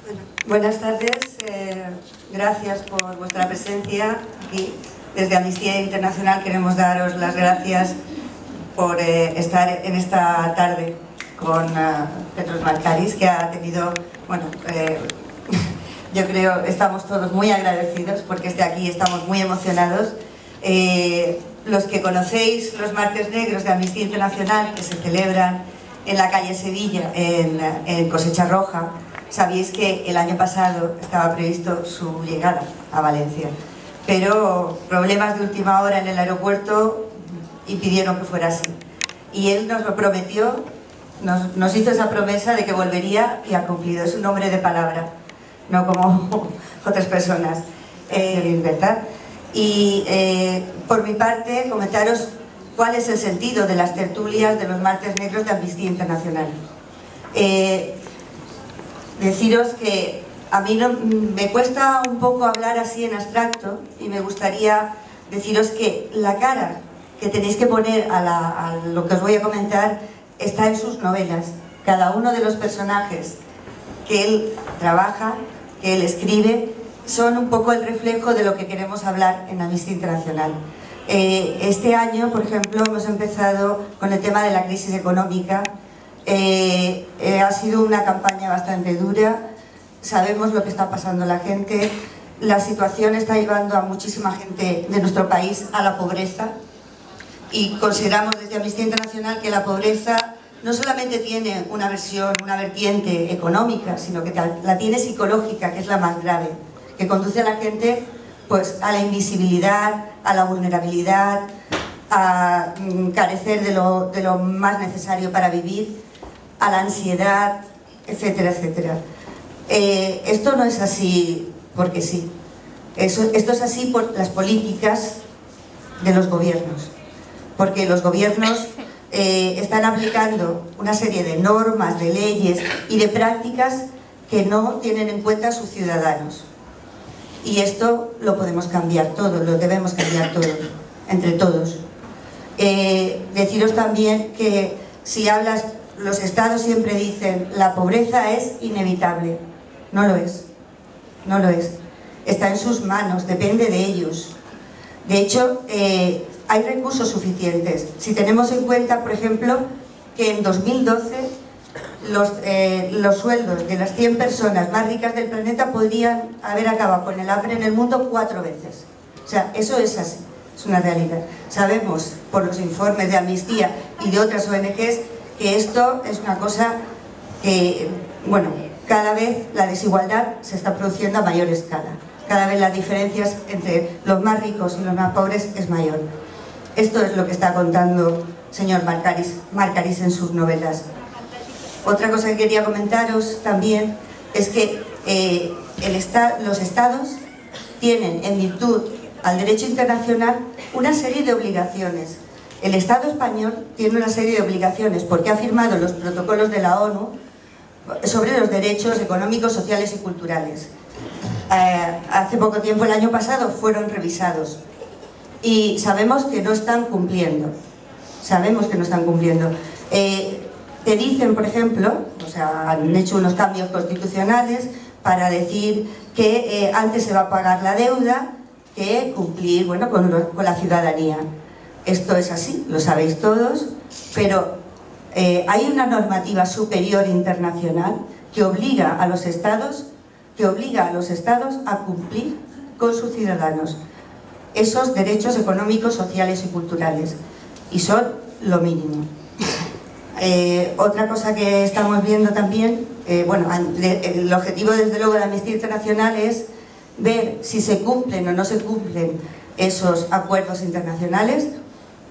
Bueno, buenas tardes, gracias por vuestra presencia aquí. Desde Amnistía Internacional queremos daros las gracias por estar en esta tarde con Petros Markaris, que ha tenido, bueno, yo creo estamos todos muy agradecidos porque esté aquí, estamos muy emocionados. Los que conocéis los Martes Negros de Amnistía Internacional, que se celebran en la calle Sevilla, en Cosecha Roja, sabéis que el año pasado estaba previsto su llegada a Valencia, pero problemas de última hora en el aeropuerto impidieron que fuera así. Y él nos lo prometió, nos hizo esa promesa de que volvería y ha cumplido. Es un hombre de palabra, no como otras personas, ¿verdad? Y por mi parte, comentaros cuál es el sentido de las tertulias de los Martes Negros de Amnistía Internacional. Deciros que a mí me cuesta un poco hablar así en abstracto, y me gustaría deciros que la cara que tenéis que poner a lo que os voy a comentar está en sus novelas. Cada uno de los personajes que él trabaja, que él escribe, son un poco el reflejo de lo que queremos hablar en Amnistía Internacional. Este año, por ejemplo, hemos empezado con el tema de la crisis económica. Ha sido una campaña bastante dura, sabemos lo que está pasando la gente, la situación está llevando a muchísima gente de nuestro país a la pobreza, y consideramos desde Amnistía Internacional que la pobreza no solamente tiene una vertiente económica, sino que la tiene psicológica, que es la más grave, que conduce a la gente pues a la invisibilidad, a la vulnerabilidad, a carecer de lo más necesario para vivir, a la ansiedad, etcétera, etcétera. Esto no es así porque sí. Esto es así por las políticas de los gobiernos. Porque los gobiernos están aplicando una serie de normas, de leyes y de prácticas que no tienen en cuenta a sus ciudadanos. Y esto lo podemos cambiar todo, lo debemos cambiar todo, entre todos. Deciros también que si hablas, los estados siempre dicen la pobreza es inevitable. No lo es, no lo es. Está en sus manos, depende de ellos. De hecho, hay recursos suficientes. Si tenemos en cuenta, por ejemplo, que en 2012 los sueldos de las 100 personas más ricas del planeta podrían haber acabado con el hambre en el mundo 4 veces. O sea, eso es así, es una realidad. Sabemos por los informes de Amnistía y de otras ONGs que esto es una cosa que, bueno, cada vez la desigualdad se está produciendo a mayor escala. Cada vez las diferencias entre los más ricos y los más pobres es mayor. Esto es lo que está contando señor Markaris en sus novelas. Otra cosa que quería comentaros también es que los estados tienen, en virtud al derecho internacional, una serie de obligaciones. El Estado español tiene una serie de obligaciones porque ha firmado los protocolos de la ONU sobre los derechos económicos, sociales y culturales. Hace poco tiempo, el año pasado, fueron revisados y sabemos que no están cumpliendo. Sabemos que no están cumpliendo. Te dicen, por ejemplo, o sea, han hecho unos cambios constitucionales para decir que antes se va a pagar la deuda que cumplir, bueno, con la ciudadanía. Esto es así, lo sabéis todos, pero hay una normativa superior internacional que obliga a los estados a cumplir con sus ciudadanos esos derechos económicos, sociales y culturales, y son lo mínimo. Otra cosa que estamos viendo también, bueno, el objetivo desde luego de Amnistía Internacional es ver si se cumplen o no se cumplen esos acuerdos internacionales,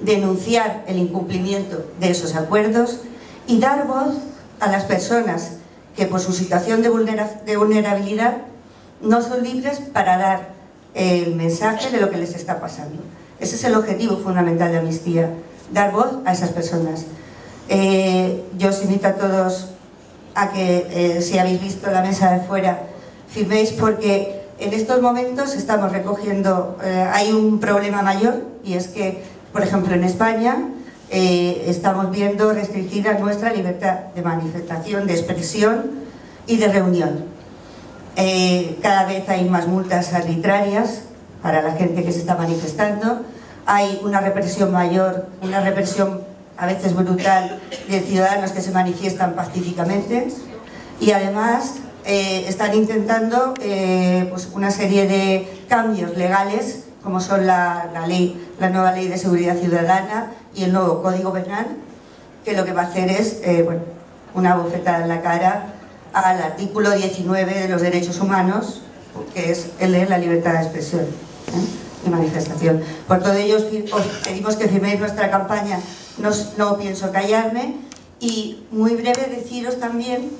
denunciar el incumplimiento de esos acuerdos y dar voz a las personas que por su situación de vulnerabilidad no son libres para dar el mensaje de lo que les está pasando. Ese es el objetivo fundamental de Amnistía, dar voz a esas personas. Yo os invito a todos a que, si habéis visto la mesa de fuera, firméis, porque en estos momentos estamos recogiendo, hay un problema mayor, y es que, por ejemplo, en España estamos viendo restringida nuestra libertad de manifestación, de expresión y de reunión. Cada vez hay más multas arbitrarias para la gente que se está manifestando. Hay una represión mayor, una represión a veces brutal de ciudadanos que se manifiestan pacíficamente, y además están intentando pues una serie de cambios legales, como son la nueva ley de seguridad ciudadana y el nuevo código penal, que lo que va a hacer es bueno, una bofetada en la cara al artículo 19 de los derechos humanos, que es el de la libertad de expresión y manifestación. Por todo ello os pedimos que firméis nuestra campaña No pienso callarme, y muy breve deciros también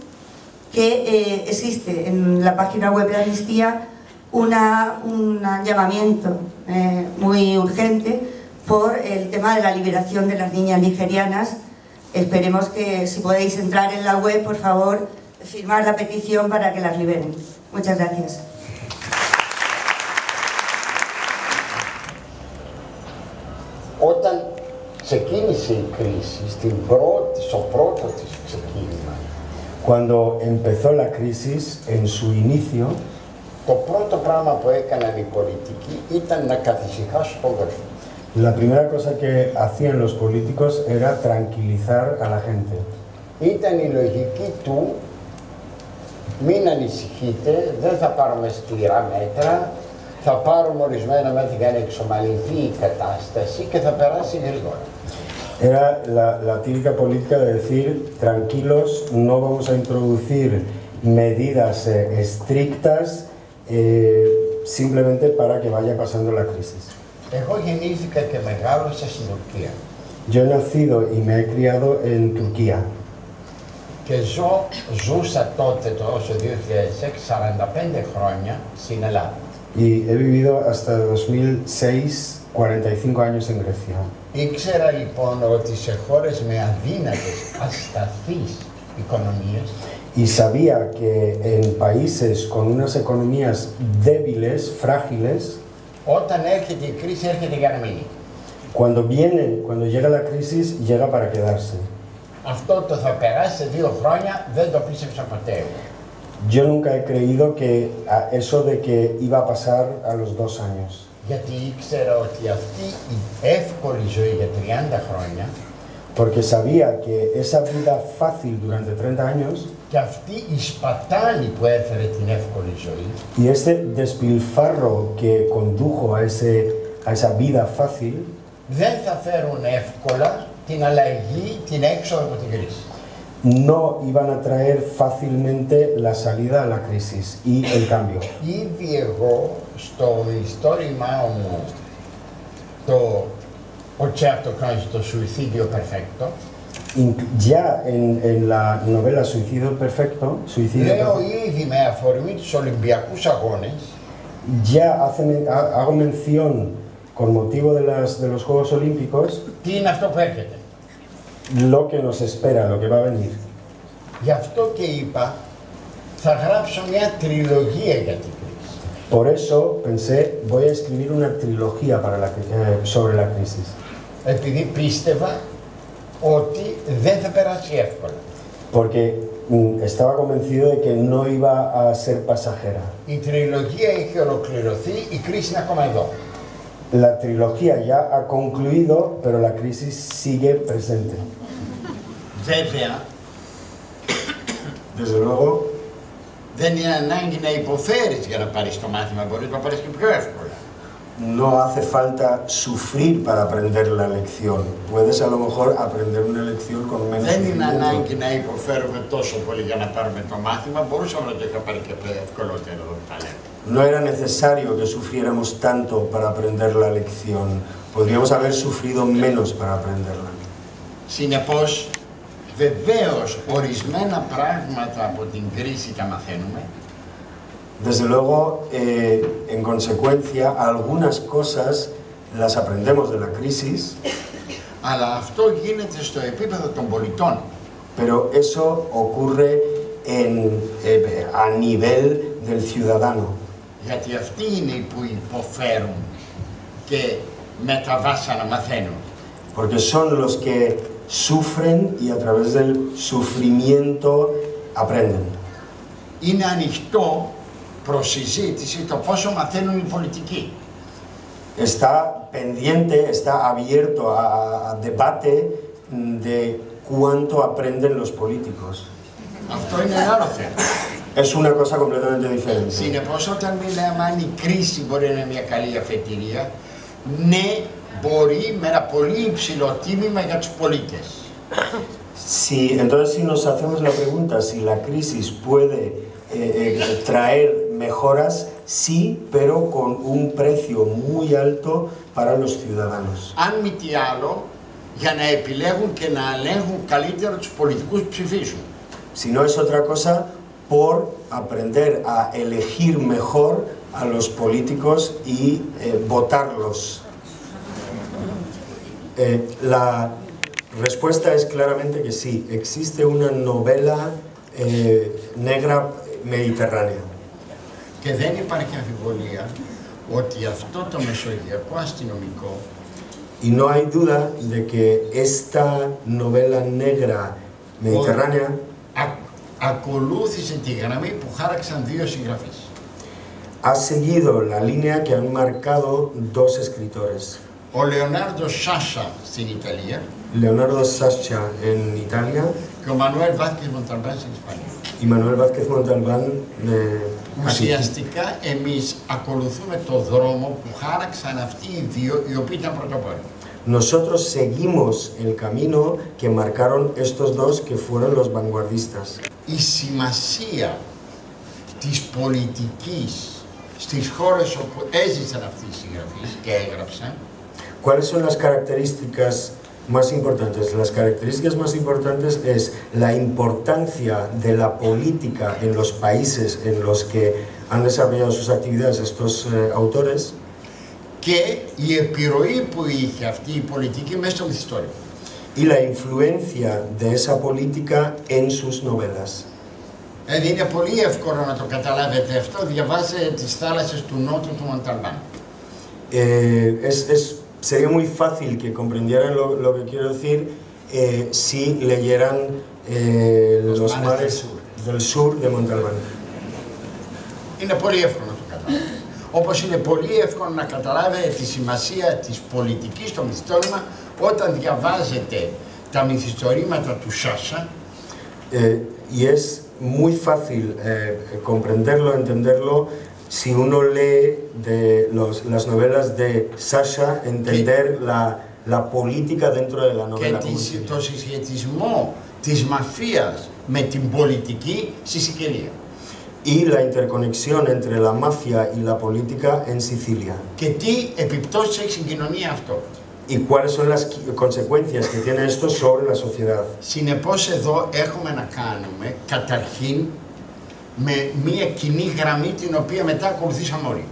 que existe en la página web de Amnistía un llamamiento muy urgente por el tema de la liberación de las niñas nigerianas. Esperemos que, si podéis entrar en la web, por favor, firmar la petición para que las liberen. Muchas gracias. Όταν ξεκίνησε η κρίση, στο πρώτο της ξεκίνημα, Cuando empezó la crisis, en su inicio, το πρώτο πράγμα που έκαναν οι πολιτικοί ήταν να καθησυχάσουν τον κόσμο. la primera cosa que hacían los políticos era tranquilizar a la gente. Ήταν η λογική του, μην ανησυχείτε, δεν θα πάρουμε σκληρά μέτρα, θα πάρουμε ορισμένα μέτρα για να εξομαλυνθεί η κατάσταση και θα περάσει γρήγορα. Era la típica política de decir, tranquilos, no vamos a introducir medidas estrictas simplemente para que vaya pasando la crisis. Εγώ γεννήθηκα και μεγάλωσα στην Τουρκία. Yo he nacido y me he criado en Turquía. Και ζούσα τότε, το 2006, 45 χρόνια στην Ελλάδα. Y he vivido hasta 2006, 45 años en Grecia. Ήξερα λοιπόν ότι σε χώρες με αδύνατες, ασταθείς οικονομίες, Y sabía que en países con unas economías débiles, frágiles, όταν έρχεται η κρίση έρχεται για να μείνει. cuando llega la crisis, llega para quedarse. Αυτό το θα περάσει σε 2 χρόνια δεν το πίστεψα ποτέ. Yo nunca he creído que eso de que iba a pasar a los 2 años. Γιατί ήξερα ότι αυτή η εύκολη ζωή για 30 χρόνια, Porque sabía que esa vida fácil durante 30 años και αυτή η σπατάλη που έφερε την εύκολη ζωή, y este despilfarro que condujo a esa vida fácil δεν θα φέρουν εύκολα την αλλαγή, την έξοδο από την κρίση. no iban a traer fácilmente la salida a la crisis y el cambio. Ήδη εγώ στο ιστόρημά μου ο chapter κάνει το Suicidio Perfecto, Ya en la novela Suicidio Perfecto, λέω ήδη με αφορμή τους Ολυμπιακούς Αγώνες, ya hago mención con motivo de los Juegos Olímpicos τι είναι αυτό που έρχεται. lo que nos espera, lo que va a venir. Γι' αυτό και είπα, θα γράψω μια τριλογία για την κρίση. Por eso pensé, voy a escribir una trilogía sobre la crisis. Επειδή πίστευα ότι δεν θα περάσει εύκολα. Porque estaba convencido de que no iba a ser pasajera. Η τριλογία έχει ολοκληρωθεί, η κρίση είναι ακόμα εδώ. La trilogía ya ha concluido, pero la crisis sigue presente. Βέβαια, Desde luego, δεν είναι ανάγκη να υποφέρεις για να πάρεις το μάθημα, μπορείς να πάρεις και πιο εύκολα. no hace falta sufrir para aprender la lección. Puedes a lo mejor aprender una lección con menos Δεν είναι sufrimiento. ανάγκη να υποφέρουμε τόσο πολύ για να πάρουμε το μάθημα, μπορούσαμε να το είχα πάρει και ευκολότερο τα λέμε. No era necesario que sufriéramos tanto para aprender la lección. Podríamos haber sufrido menos para aprenderla. Συνεπώς, βεβαίως, ορισμένα πράγματα από την κρίση τα μαθαίνουμε. Desde luego, en consecuencia, algunas cosas las aprendemos de la crisis, Αλλά αυτό γίνεται στο επίπεδο των πολιτών. pero eso ocurre a nivel del ciudadano. Γιατί αυτοί είναι που υποφέρουν και μετά βάσα να μαθαίνουν. Porque son los que sufren y a través del sufrimiento aprenden. Είναι ανοιχτό προσυζήτηση το πόσο μαθαίνουν οι πολιτικοί. Está pendiente, está abierto a debate de cuánto aprenden los políticos. Αυτό είναι άλλο θέμα. Es una cosa completamente diferente. Συνεπώς, όταν μιλάμε αν η κρίση μπορεί να είναι μια καλή αφετηρία, ναι, μπορεί με ένα πολύ υψηλό τίμημα για τους πολίτες. Sí, entonces si nos hacemos la pregunta si la crisis puede traer mejoras, sí, pero con un precio muy alto para los ciudadanos. Αν μη τι άλλο, για να επιλέγουν και να ελέγχουν καλύτερα τους πολιτικούς που ψηφίσουν. Si no es otra cosa, por aprender a elegir mejor a los políticos y votarlos. La respuesta es claramente que sí, existe una novela negra mediterránea. Και δεν υπάρχει αμφιβολία ότι αυτό το μεσογειακό αστυνομικό Y no hay duda de que esta novela negra mediterránea ακολούθησε τη γραμμή που χάραξαν δύο συγγραφείς. ha seguido la línea que han marcado dos escritores. Ο Λεωνάρντο Σάσα στην Ιταλία Leonardo Sciascia en Italia και ο Μανουέλ Βάθκες Μονταλμπάν στην Ισπανία. y Manuel Vázquez Montalbán de Ουσιαστικά εμείς ακολουθούμε το δρόμο που χάραξαν αυτοί οι δύο οι οποίοι ήταν πρωτοπόροι. Nosotros seguimos el camino que marcaron estos dos que fueron los vanguardistas. Η σημασία της πολιτικής στις χώρες όπου έζησαν αυτοί οι συγγραφείς και έγραψαν ¿Cuáles son las características más importantes? Las características más importantes es la importancia de la política en los países en los que han desarrollado sus actividades estos autores και η επιρροή που είχε αυτή η πολιτική μέσα στο μυθιστόρημα. y la influencia de esa política en sus novelas. Δηλαδή είναι πολύ εύκολο να το καταλάβετε αυτό, διαβάζετε τις θάλασσες του Νότου του Μονταλμπάν. Sería muy fácil que comprendieran lo que quiero decir si leyeran los mares del sur de Montalbán. Είναι πολύ εύκολο να το καταλάβετε. Όπως είναι πολύ εύκολο να καταλάβετε τη σημασία της πολιτικής στο μυθιστόρημα όταν διαβάζετε τα μυθιστορήματα του Σάσα. Y es muy fácil comprenderlo, entenderlo, si uno lee las novelas de Sciascia, entender la política dentro de la novela. Και το συσχετισμό της μαφίας με την πολιτική στη Σικελία. Y la interconexión entre la mafia y la política en Sicilia. Και τι επιπτώσεις έχει στην κοινωνία αυτό. Y cuáles son las consecuencias que tiene esto sobre la sociedad. Συνεπώς εδώ έχουμε να κάνουμε καταρχήν με μία κοινή γραμμή την οποία μετά ακολουθήσαμε όλοι.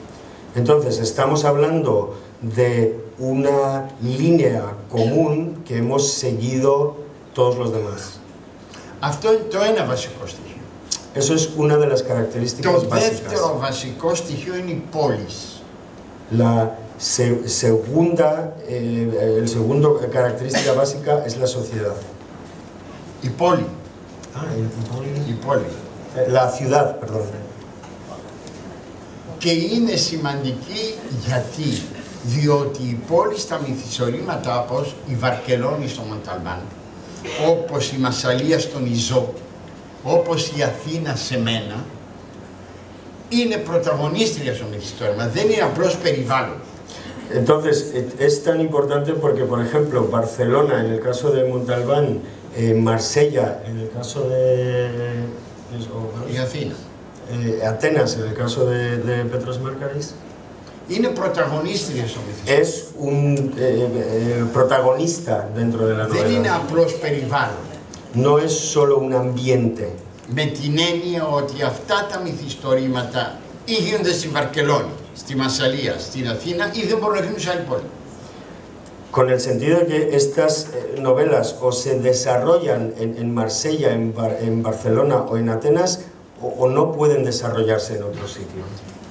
Entonces, estamos hablando de una línea común que hemos seguido todos los demás. Αυτό είναι το ένα βασικό στοιχείο. Eso es una de las características Το básicas. δεύτερο βασικό στοιχείο είναι η πόλης. El segundo característica básica es la sociedad. Η πόλη. Η πόλη. La ciudad, perdón. Και είναι σημαντική γιατί, διότι η πόλη στα μυθιστορήματα όπως η Βαρκελόνη στο Μονταλμπάν, όπως η Μασσαλία στον Ιζό, όπως η Αθήνα σε μένα, είναι πρωταγωνίστρια στο μυθιστόρημα, δεν είναι απλώς περιβάλλον. Entonces, es tan importante porque, por ejemplo, Barcelona, en el caso de Montalbán, Marsella, en el caso de... Η Αθήνα. Atenas, en el caso de Petros Markaris, είναι πρωταγωνίστρια στο μυθιστόρημα. es un protagonista dentro de la Δεν είναι novela. απλώς περιβάλλον. No es solo un ambiente. Με την έννοια ότι αυτά τα μυθιστορήματα ή γίνονται στη Βαρκελόνη, στη Μασσαλία, στην Αθήνα ή δεν μπορούν να γίνουν σε άλλη πόλη. Con el sentido de que estas novelas o se desarrollan en Marsella, en Barcelona o en Atenas, o no pueden desarrollarse en otro sitio.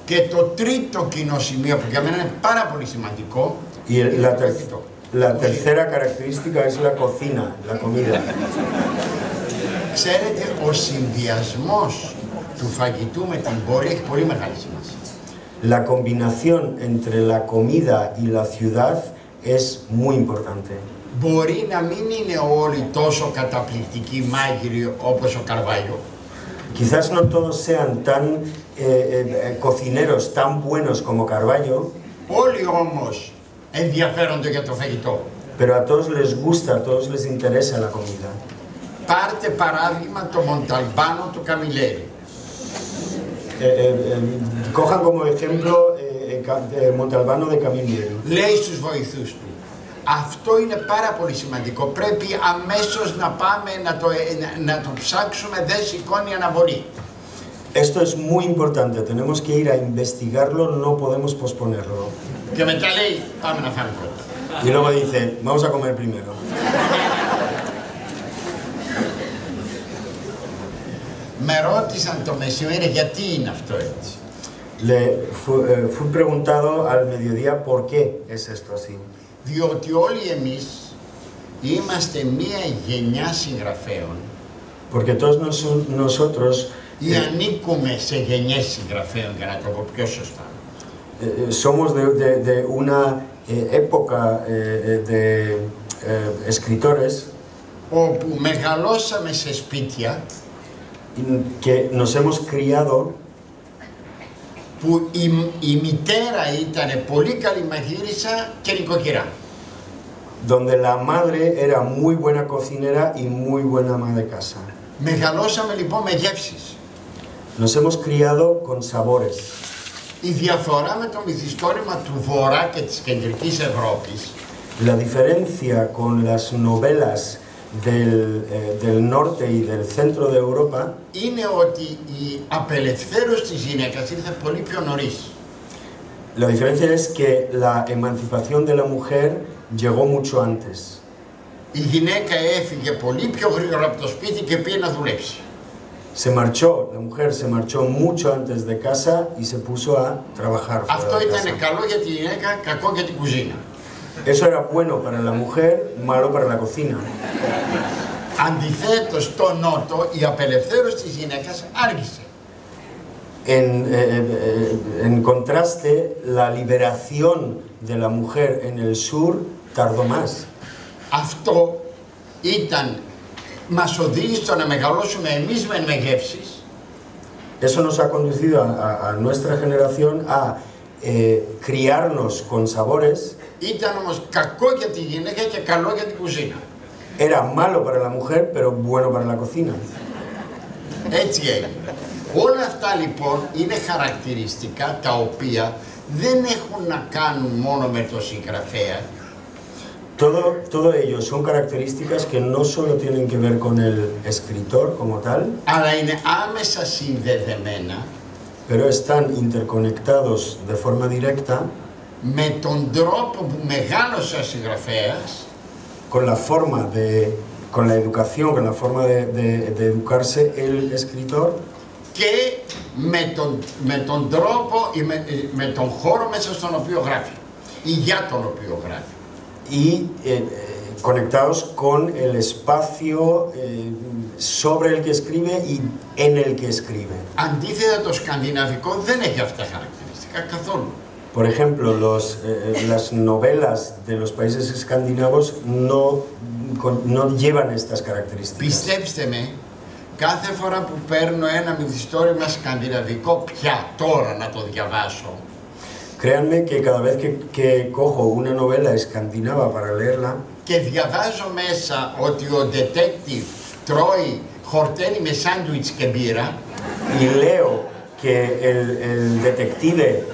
Και το τρίτο κοινό σημείο που για μένα είναι πάρα πολύ σημαντικό Y la tercera característica es la cocina, la comida. Ξέρετε, ο συνδυασμός του φαγητού με την πόλη έχει πολύ μεγάλη σημασία. La combinación entre la comida y la ciudad es muy importante. Μπορεί να μην είναι όλοι τόσο καταπληκτικοί μάγειροι όπως ο Καρβάλιο. Quizás no todos sean tan cocineros tan buenos como Carballo. Όλοι όμως ενδιαφέρονται για το φαγητό. Pero a todos les gusta, a todos les interesa la comida. Πάρτε παράδειγμα το Μονταλμπάνο του Καμιλέρη. Cojan como ejemplo Montalbano de Camilleri. Λέει στους βοηθούς του, αυτό είναι πάρα πολύ σημαντικό, πρέπει αμέσως να πάμε να το ψάξουμε, δεν σηκώνει αναβολή. Esto es muy importante, tenemos que ir a investigarlo, no podemos posponerlo. Και μετά λέει, πάμε να φάμε πρώτα. Y luego dice, vamos a comer primero. Με ρώτησαν το μεσημέρι γιατί είναι αυτό έτσι. Fui preguntado al mediodía por qué es esto así. Διότι όλοι εμείς είμαστε μία γενιά συγγραφέων. Porque todos nosotros ή ανήκουμε σε γενιές συγγραφέων, για να το πω πιο σωστά. Somos de una época de escritores όπου μεγαλώσαμε σε σπίτια que nos hemos criado που η μητέρα ήταν πολύ καλή μαγείρισα και νοικοκυρά. Donde la madre era muy buena cocinera y muy buena ama de casa. Μεγαλώσαμε λοιπόν με γεύσεις. Nos hemos criado con sabores. Η διαφορά με το μυθιστόρημα του Βορρά και της Κεντρικής Ευρώπης, la diferencia con las novelas del norte y del centro de Europa, είναι ότι η απελευθέρωση της γυναίκας ήρθε πολύ πιο νωρίς. La diferencia es que la emancipación de la mujer llegó mucho antes. Η γυναίκα έφυγε πολύ πιο γρήγορα από το σπίτι και πήγε να δουλέψει. Se marchó, la mujer se marchó mucho antes de casa y se puso a trabajar fuera Αυτό de ήταν casa. καλό για τη γυναίκα, κακό για την κουζίνα. Eso era bueno para la mujer, malo para la cocina. Αντιθέτως, στο Νότο η απελευθέρωση της γυναίκας άργησε. En contraste, la liberación de la mujer en el sur tardó más. Αυτό μας οδήγησε στο να μεγαλώσουμε εμείς με γεύσεις. Eso nos ha conducido a nuestra generación a criarnos con sabores. Ήταν όμως κακό για τη γυναίκα και καλό για την κουζίνα. Era malo para la mujer, pero bueno para la cocina. Έτσι έγινε. Όλα αυτά λοιπόν είναι χαρακτηριστικά τα οποία δεν έχουν να κάνουν μόνο με το συγγραφέα. Todo ello son características que no solo tienen que ver con el escritor como tal, αλλά είναι άμεσα συνδεδεμένα pero están interconectados de forma directa με τον τρόπο που μεγάλωσε ο συγγραφέας, con la educación, con la forma de educarse el escritor, και με τον τρόπο ή με τον χώρο μέσα στον οποίο γράφει ή για τον οποίο γράφει. y conectados con el espacio sobre el que escribe y en el que escribe. Αντίθετα, το σκανδιναβικό δεν έχει αυτά τα χαρακτηριστικά καθόλου. Por ejemplo, las novelas de los países escandinavos no llevan estas características. Πιστέψτε με, κάθε φορά που παίρνω ένα μυθιστόρημα σκανδιναβικό πια τώρα να το διαβάσω, Créanme que cada vez que cojo una novela escandinava para leerla και διαβάζω μέσα ότι ο detective τρώει χορτένι με σάντουιτς και μπύρα, y leo que el detective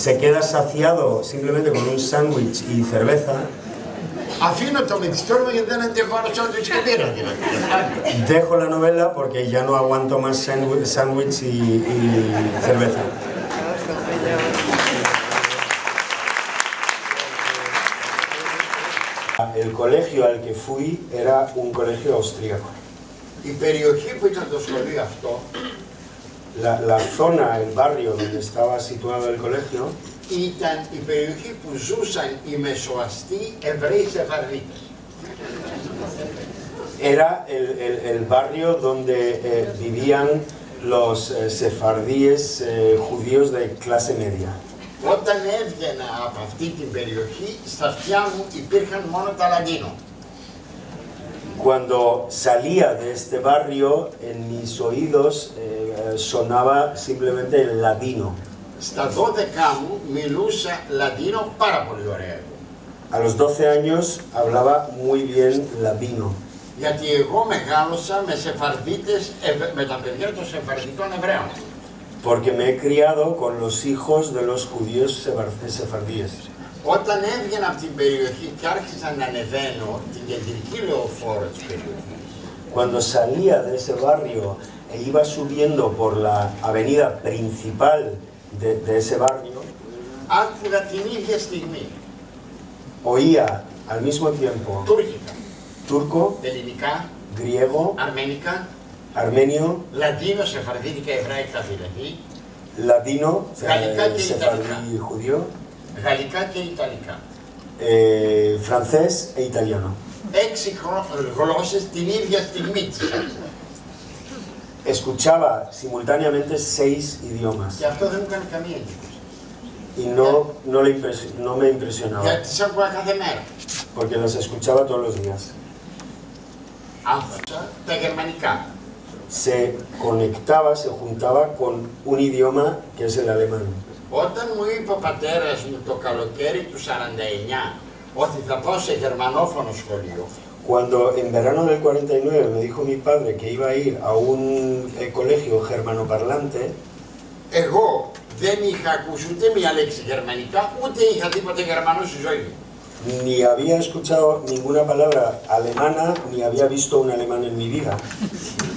se queda saciado simplemente con un sándwich y cerveza, αφήνω το μυθιστόρημα γιατί δεν αντέχω άλλο σάντουιτς και μπύρα δηλαδή. dejo la novela porque ya no aguanto más sándwich y cerveza. El colegio al que fui era un colegio austríaco. Η περιοχή που ήταν το σχολείο αυτό La zona, el barrio donde estaba situado el colegio ήταν η περιοχή που ζούσαν οι μεσοαστοί Εβραίοι Σεφαρδίτες. era el barrio donde vivían los sefardíes judíos de clase media. Όταν έβγαινα από αυτή την περιοχή, στα αυτιά μου υπήρχαν μόνο τα Λατίνο. Cuando salía de este barrio, en mis oídos sonaba simplemente el latino. Στα 12 μου μιλούσα Λατίνο πάρα πολύ ωραία. A los 12 años hablaba muy bien latino. Γιατί εγώ μεγάλωσα με σεφαρδίτες, με τα παιδιά των σεφαρδιτών Εβραίων. Porque me he criado con los hijos de los judíos sefardíes. Όταν έβγαινα από την περιοχή και άρχισα να ανεβαίνω την κεντρική λεωφόρο της περιοχής, Cuando salía de ese barrio e iba subiendo por la avenida principal de ese barrio, άκουγα την ίδια στιγμή oía al mismo tiempo τουρκικά, turco, ελληνικά, griego, αρμενικά, armenio, λατίνο, σεφαρδίτικα, εβραϊκά δηλαδή, latino, Γαλλικά και sefardí judío, γαλλικά και ιταλικά. francés e italiano. 6 γλώσσες την ίδια στιγμή της άκουγα. Escuchaba simultáneamente 6 idiomas Και αυτό δεν μου έκανε καμία εντύπωση. y no me impresionaba Γιατί τις άκουγα κάθε μέρα. porque las escuchaba todos los días. Άκουσα τα γερμανικά. Se conectaba, se juntaba con un idioma que es el alemán. Όταν μου είπε ο πατέρας μου το καλοκαίρι του 49 ότι θα πάω σε γερμανόφωνο σχολείο, Cuando en verano del 49 me dijo mi padre que iba a ir a un colegio germanoparlante, εγώ δεν είχα ακούσει ούτε μία λέξη γερμανικά, ούτε είχα τίποτε γερμανό στη ζωή μου. ni había escuchado ninguna palabra alemana, ni había visto un alemán en mi vida.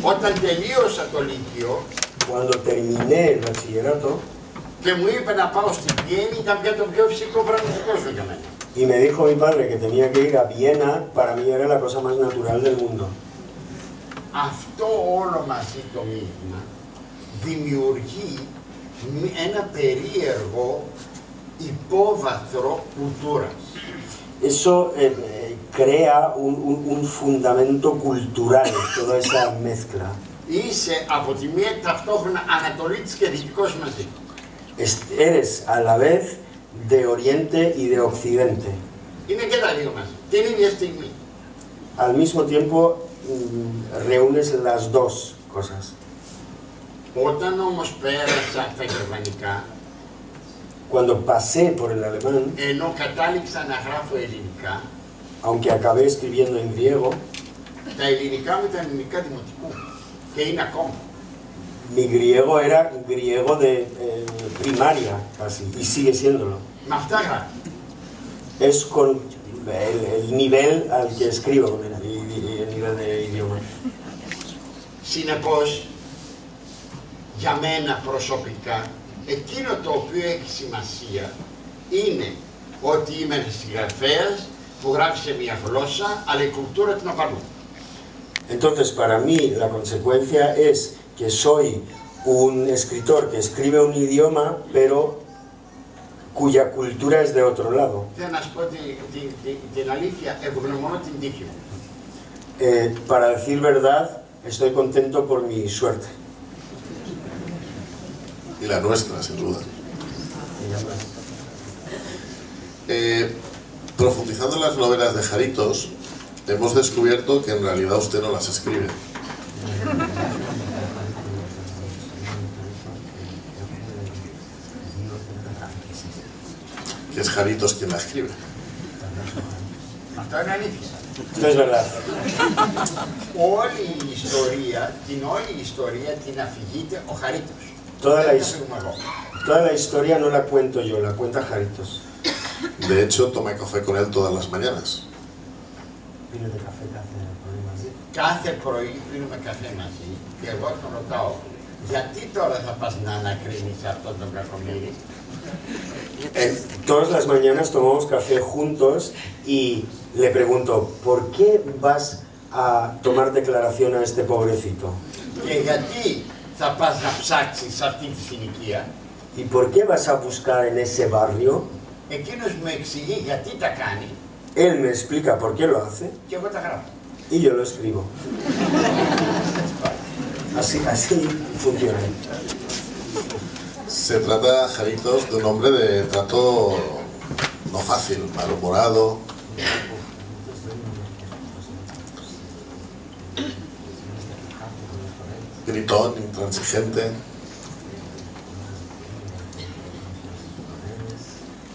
Όταν τελείωσα το Λύκειο Cuando terminé el bachillerato και μου είπε να πάω στην Βιέννη, ήταν πια το πιο φυσικό πράγμα του κόσμου για μένα. y me dijo mi padre que tenía que ir a Viena, para mí era la cosa más natural del mundo. Αυτό όλο μαζί το μείγμα δημιουργεί ένα περίεργο υπόβαθρο κουλτούρας. Eso crea un fundamento cultural, toda esa mezcla. Είσαι από τη μία ταυτόχρονα Ανατολίτης και Δυτικός μαζί. Eres a la vez de Oriente y de Occidente. Είναι και τα δύο μαζί, την ίδια στιγμή. Al mismo tiempo reúnes las dos cosas. Όταν όμως πέρασα τα γερμανικά, Cuando pasé por el alemán, ενώ κατάληξα να γράφω ελληνικά, aunque acabé escribiendo en griego, τα ελληνικά μου ήταν ελληνικά δημοτικού και είναι ακόμα. mi griego era griego de primaria casi, y sigue siéndolo. Με αυτά γράφω. Es con el nivel al que escribo, el nivel de idioma. Συνεπώς, για μένα προσωπικά, εκείνο το οποίο έχει σημασία είναι ότι είμαι ένας συγγραφέας που γράφει σε μια γλώσσα, αλλά η κουλτούρα την απαντού. Entonces, para mí, la consecuencia es que soy un escritor que escribe un idioma, pero cuya cultura es de otro lado. Θέλω να σου πω την αλήθεια, ευγνωμονώ την τύχη μου. Para decir verdad, estoy contento por mi suerte. Y la nuestra, sin duda. Profundizando en las novelas de Jaritos, hemos descubierto que en realidad usted no las escribe. Que es Jaritos quien la escribe. Αυτό είναι αλήθεια. Esto es verdad. Όλη η ιστορία την αφηγείται ο Χαρίτος. Toda la historia no la cuento yo, la cuenta Jaritos. De hecho, toma café con él todas las mañanas. Κάθε πρωί πίνουμε καφέ μαζί και εγώ τον ρωτάω, γιατί τώρα θα πας να ανακρίνεις αυτόν τον κακομοίρη? Todas las mañanas tomamos café juntos y le pregunto, ¿por qué vas a tomar declaración a este pobrecito? Και γιατί θα πας να ψάξεις σε αυτή τη συνοικία? ¿Y por qué vas a buscar en ese barrio? Εκείνος μου εξηγεί γιατί τα κάνει. Él me explica por qué lo hace Και εγώ τα γράφω. y yo lo escribo. Así funciona. Se trata, Jaritos, de un hombre de trato no fácil, malhumorado. Gritón, intransigente.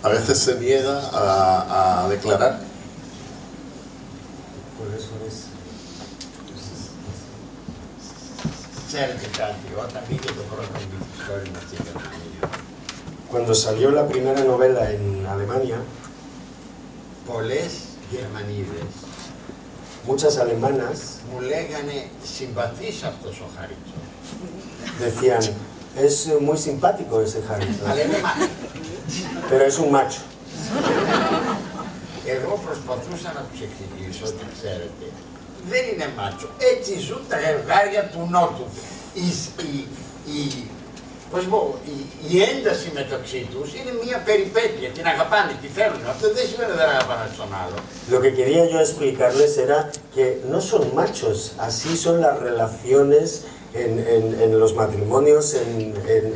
A veces se niega a declarar. Cuando salió la primera novela en Alemania, muchas alemanas decían, es muy simpático ese Harrington, pero es un macho. Εγώ προσπαθούσα να τους εξηγήσω ότι ξέρετε, δεν είναι μάτσο. Έτσι ζουν τα γεργάρια του Νότου. Η ένταση μεταξύ τους είναι μια περιπέτεια. Την αγαπάνε, τη θέλουν. Αυτό δεν σημαίνει δεν αγαπάνε τον άλλο. Lo que quería yo explicarles era que no son machos, así son las relaciones en los matrimonios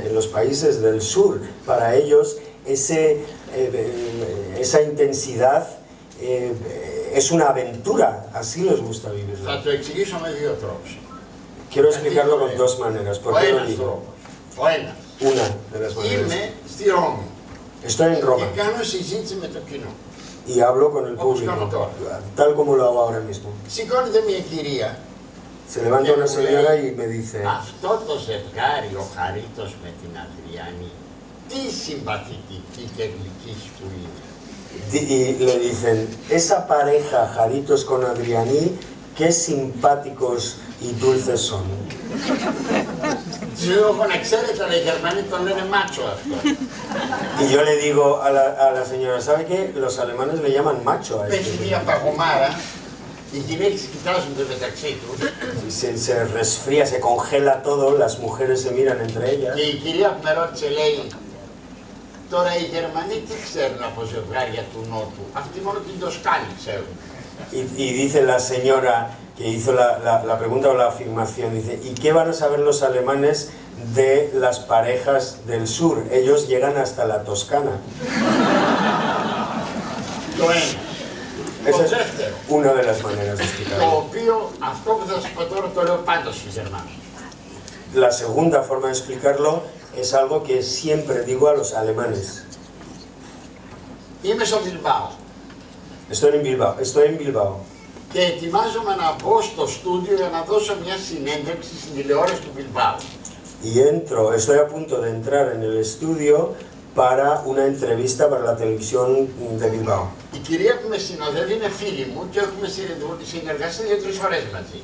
en los países del sur. Para ellos esa intensidad es una aventura, así les gusta vivirla. Θα το εξηγήσω με δύο τρόπους. Quiero explicarlo con dos maneras. ¿Por qué lo digo? Ο ένας. Una de las maneras. Είμαι στη Ρώμη. Estoy en Roma Και κάνω συζήτηση με το κοινό. y hablo con el público, tal como lo hago ahora mismo. Σηκώνεται μια κυρία. Se levanta una señora y me dice, Αυτό το ζευγάρι, ο Χαρίτος με την Αδριάννη, τι συμπαθητική και γλυκής που είναι. y le dicen, esa pareja Jaritos con Adriani, qué simpáticos y dulces son. Να ξέρετε, οι Γερμανοί τον λένε μάτσο αυτό. Y yo le digo a la señora, ¿sabe qué? Los alemanes le llaman macho a Πέφτει este. μια παγωμάρα, οι γυναίκες κοιτάζονται μεταξύ τους. Se resfría, se congela todo, las mujeres se miran entre ellas. Και η κυρία που με ρώτησε λέει, τώρα οι Γερμανοί τι ξέρουν από ζευγάρια του Νότου, αυτοί μόνο την Τοσκάνη ξέρουν. Y dice la señora que hizo la pregunta o la afirmación, dice, ¿y qué van a saber los alemanes de las parejas del sur? Ellos llegan hasta la Toscana. Το ένα. Esa Το es δεύτερο, una de las maneras de το explicarlo. οποίο αυτό που θα σας πω τώρα το λέω πάντα στους Γερμανούς. La segunda forma de explicarlo es algo que siempre digo a los alemanes. Είμαι στο Μπιλμπάο Estoy en Bilbao. και ετοιμάζομαι να μπω στο στούντιο για να δώσω μια συνέντευξη στην τηλεόραση του Μπιλμπάου. Y estoy a punto de entrar en el estudio para una entrevista para la televisión de Bilbao. Η κυρία που με συνοδεύει είναι φίλη μου και έχουμε συνεργαστεί 2-3 φορές μαζί.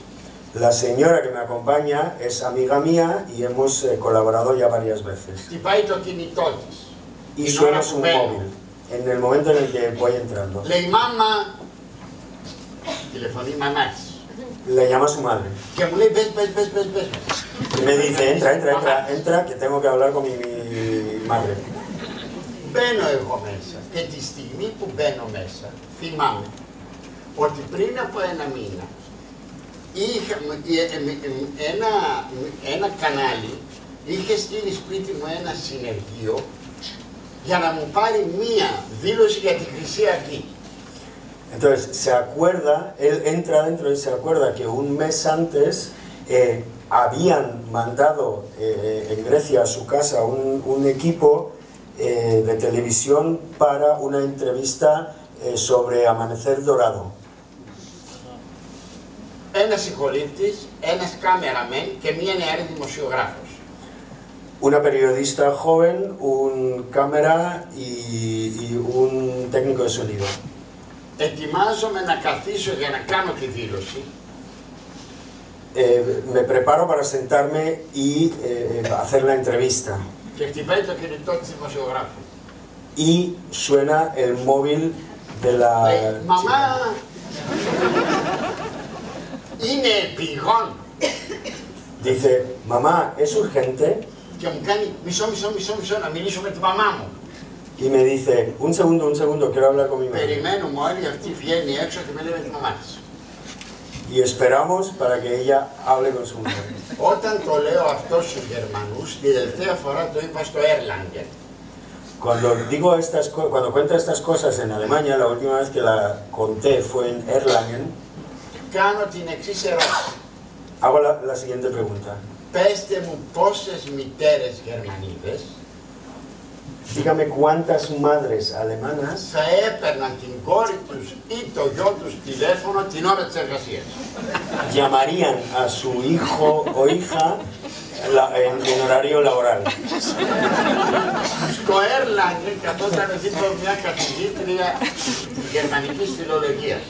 La señora que me acompaña es amiga mía y hemos colaborado ya varias veces. Χτυπάει το κινητό της. Y Την suena ώρα su που μπαίνω. móvil en el momento en el que voy entrando. Λέει μάμα, τηλεφωνεί η μαμά της. Le llama a su madre Και μου λέει μπες. y me dice, entra, que tengo que hablar con mi madre. Μπαίνω εγώ μέσα και τη στιγμή που μπαίνω μέσα θυμάμαι ότι πριν από ένα μήνα είχα, ένα κανάλι είχε στείλει σπίτι μου ένα συνεργείο για να μου πάρει μία δήλωση για τη Χρυσή Αυγή. Entonces se acuerda, él entra adentro y se acuerda que un mes antes habían mandado en Grecia a su casa un equipo de televisión para una entrevista sobre Amanecer Dorado. Ένας συγχωρήτης, ένας κάμεραμεν και μία νεαρή δημοσιογράφος. Una periodista joven, un cámara y un técnico de sonido. Ετοιμάζομαι να καθίσω για να κάνω τη δήλωση. Me preparo para sentarme y hacer la entrevista. Και χτυπάει το κινητό της δημοσιογράφου. Y suena el móvil de la Μαμά, chica. είναι επιγόν. Dice, mamá, ¿es urgente? Και μου κάνει μισό να μιλήσω με τη μαμά μου. Y me dice, un segundo, quiero hablar con mi madre. Περιμένουμε όλοι, αυτή βγαίνει έξω και με λέει με τη μαμά της. Y esperamos para que ella hable con su mujer. Όταν το λέω αυτό στους Γερμανούς, την τελευταία φορά το είπα στο Erlangen. Cuando cuento estas cosas en Alemania, la última vez que la conté fue en Erlangen, Κάνω την εξής ερώτηση. hago la siguiente pregunta. Πέστε μου πόσες μητέρες Γερμανίδες Dígame cuántas madres alemanas θα έπαιρναν την κόρη τους ή το γιο τους τηλέφωνο την ώρα της εργασίας. llamarían a su hijo o hija en horario laboral. Στο Erlangen καθόταν δίπλα μια καθηγήτρια γερμανικής φιλολογίας.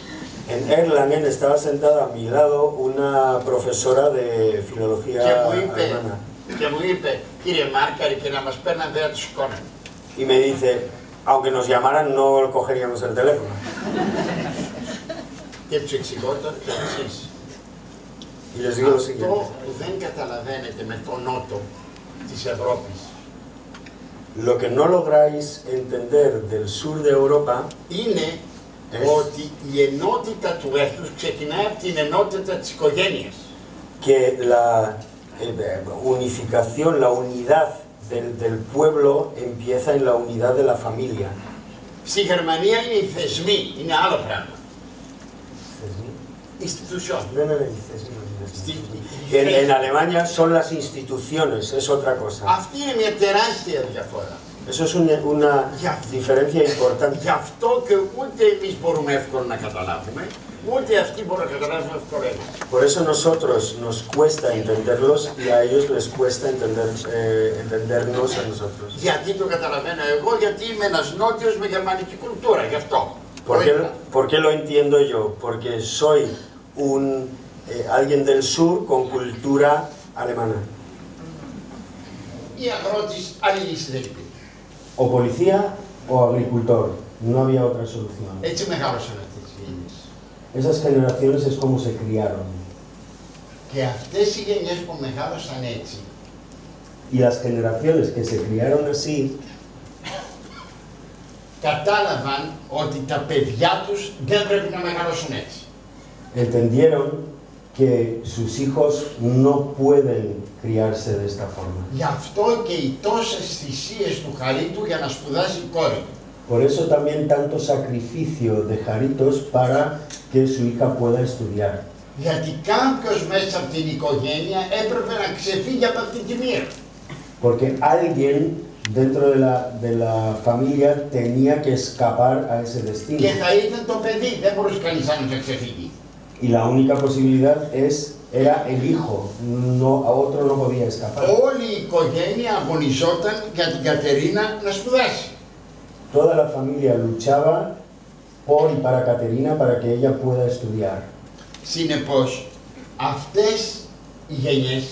En Erlangen estaba sentada a mi lado una profesora de filología alemana. Και μου είπε, κύριε Μάρκαρη, και να μας παίρναν δεν θα τους σηκώναν. Y me dice, aunque nos llamaran no cogeríamos el teléfono. Και τους εξηγώ το εξής. Y les digo lo siguiente. Αυτό που δεν καταλαβαίνετε με τον νότο της Ευρώπης Lo que no lográis entender del sur de Europa είναι ότι η ενότητα του έθνους ξεκινάει από την ενότητα της οικογένειας. que la unificación, la unidad del pueblo empieza en la unidad de la familia. Στη Γερμανία είναι οι θεσμοί, είναι άλλο πράγμα. Institution. En Alemania son las instituciones, es otra cosa. Αυτή είναι μια τεράστια διαφορά. Eso es una diferencia importante. Γι' αυτό και ούτε εμείς μπορούμε εύκολα να καταλάβουμε, ούτε αυτοί μπορούν να καταλάβουν εύκολα. Por eso nosotros nos cuesta entenderlos y a ellos les cuesta entendernos a nosotros. Γιατί το καταλαβαίνω εγώ, γιατί είμαι ένας νότιος με γερμανική κουλτούρα, γι' αυτό. ¿Por qué lo entiendo yo? Porque soy alguien del sur con cultura alemana. Ή αγρότης, άλλη λύση δεν υπήρχε. O policía o agricultor, no había otra solución. Έτσι μεγάλωσαν αυτές οι γενιές. Esas generaciones es como se criaron. Και αυτές οι γενιές που μεγάλωσαν έτσι, Y las generaciones que se criaron así, κατάλαβαν ότι τα παιδιά τους δεν πρέπει να μεγαλώσουν έτσι. entendieron que sus hijos no pueden criarse de esta forma. Γι' αυτό και οι τόσες θυσίες του Χαρίτου για να σπουδάσει η κόρη του. Por eso también tanto sacrificio de Jaritos para que su hija pueda estudiar. Γιατί κάποιος μέσα από την οικογένεια έπρεπε να ξεφύγει από αυτή τη μοίρα. Porque alguien dentro de la familia tenía que escapar a ese destino. Και θα ήταν το παιδί, δεν μπορούσε κανείς άλλος να ξεφύγει. Y la única posibilidad era el hijo, a otro no podía escapar. Όλη η οικογένεια αγωνιζόταν για την Κατερίνα να σπουδάσει. Toda la familia luchaba por y para Caterina para que ella pueda estudiar. Συνεπώς, αυτές οι γενιές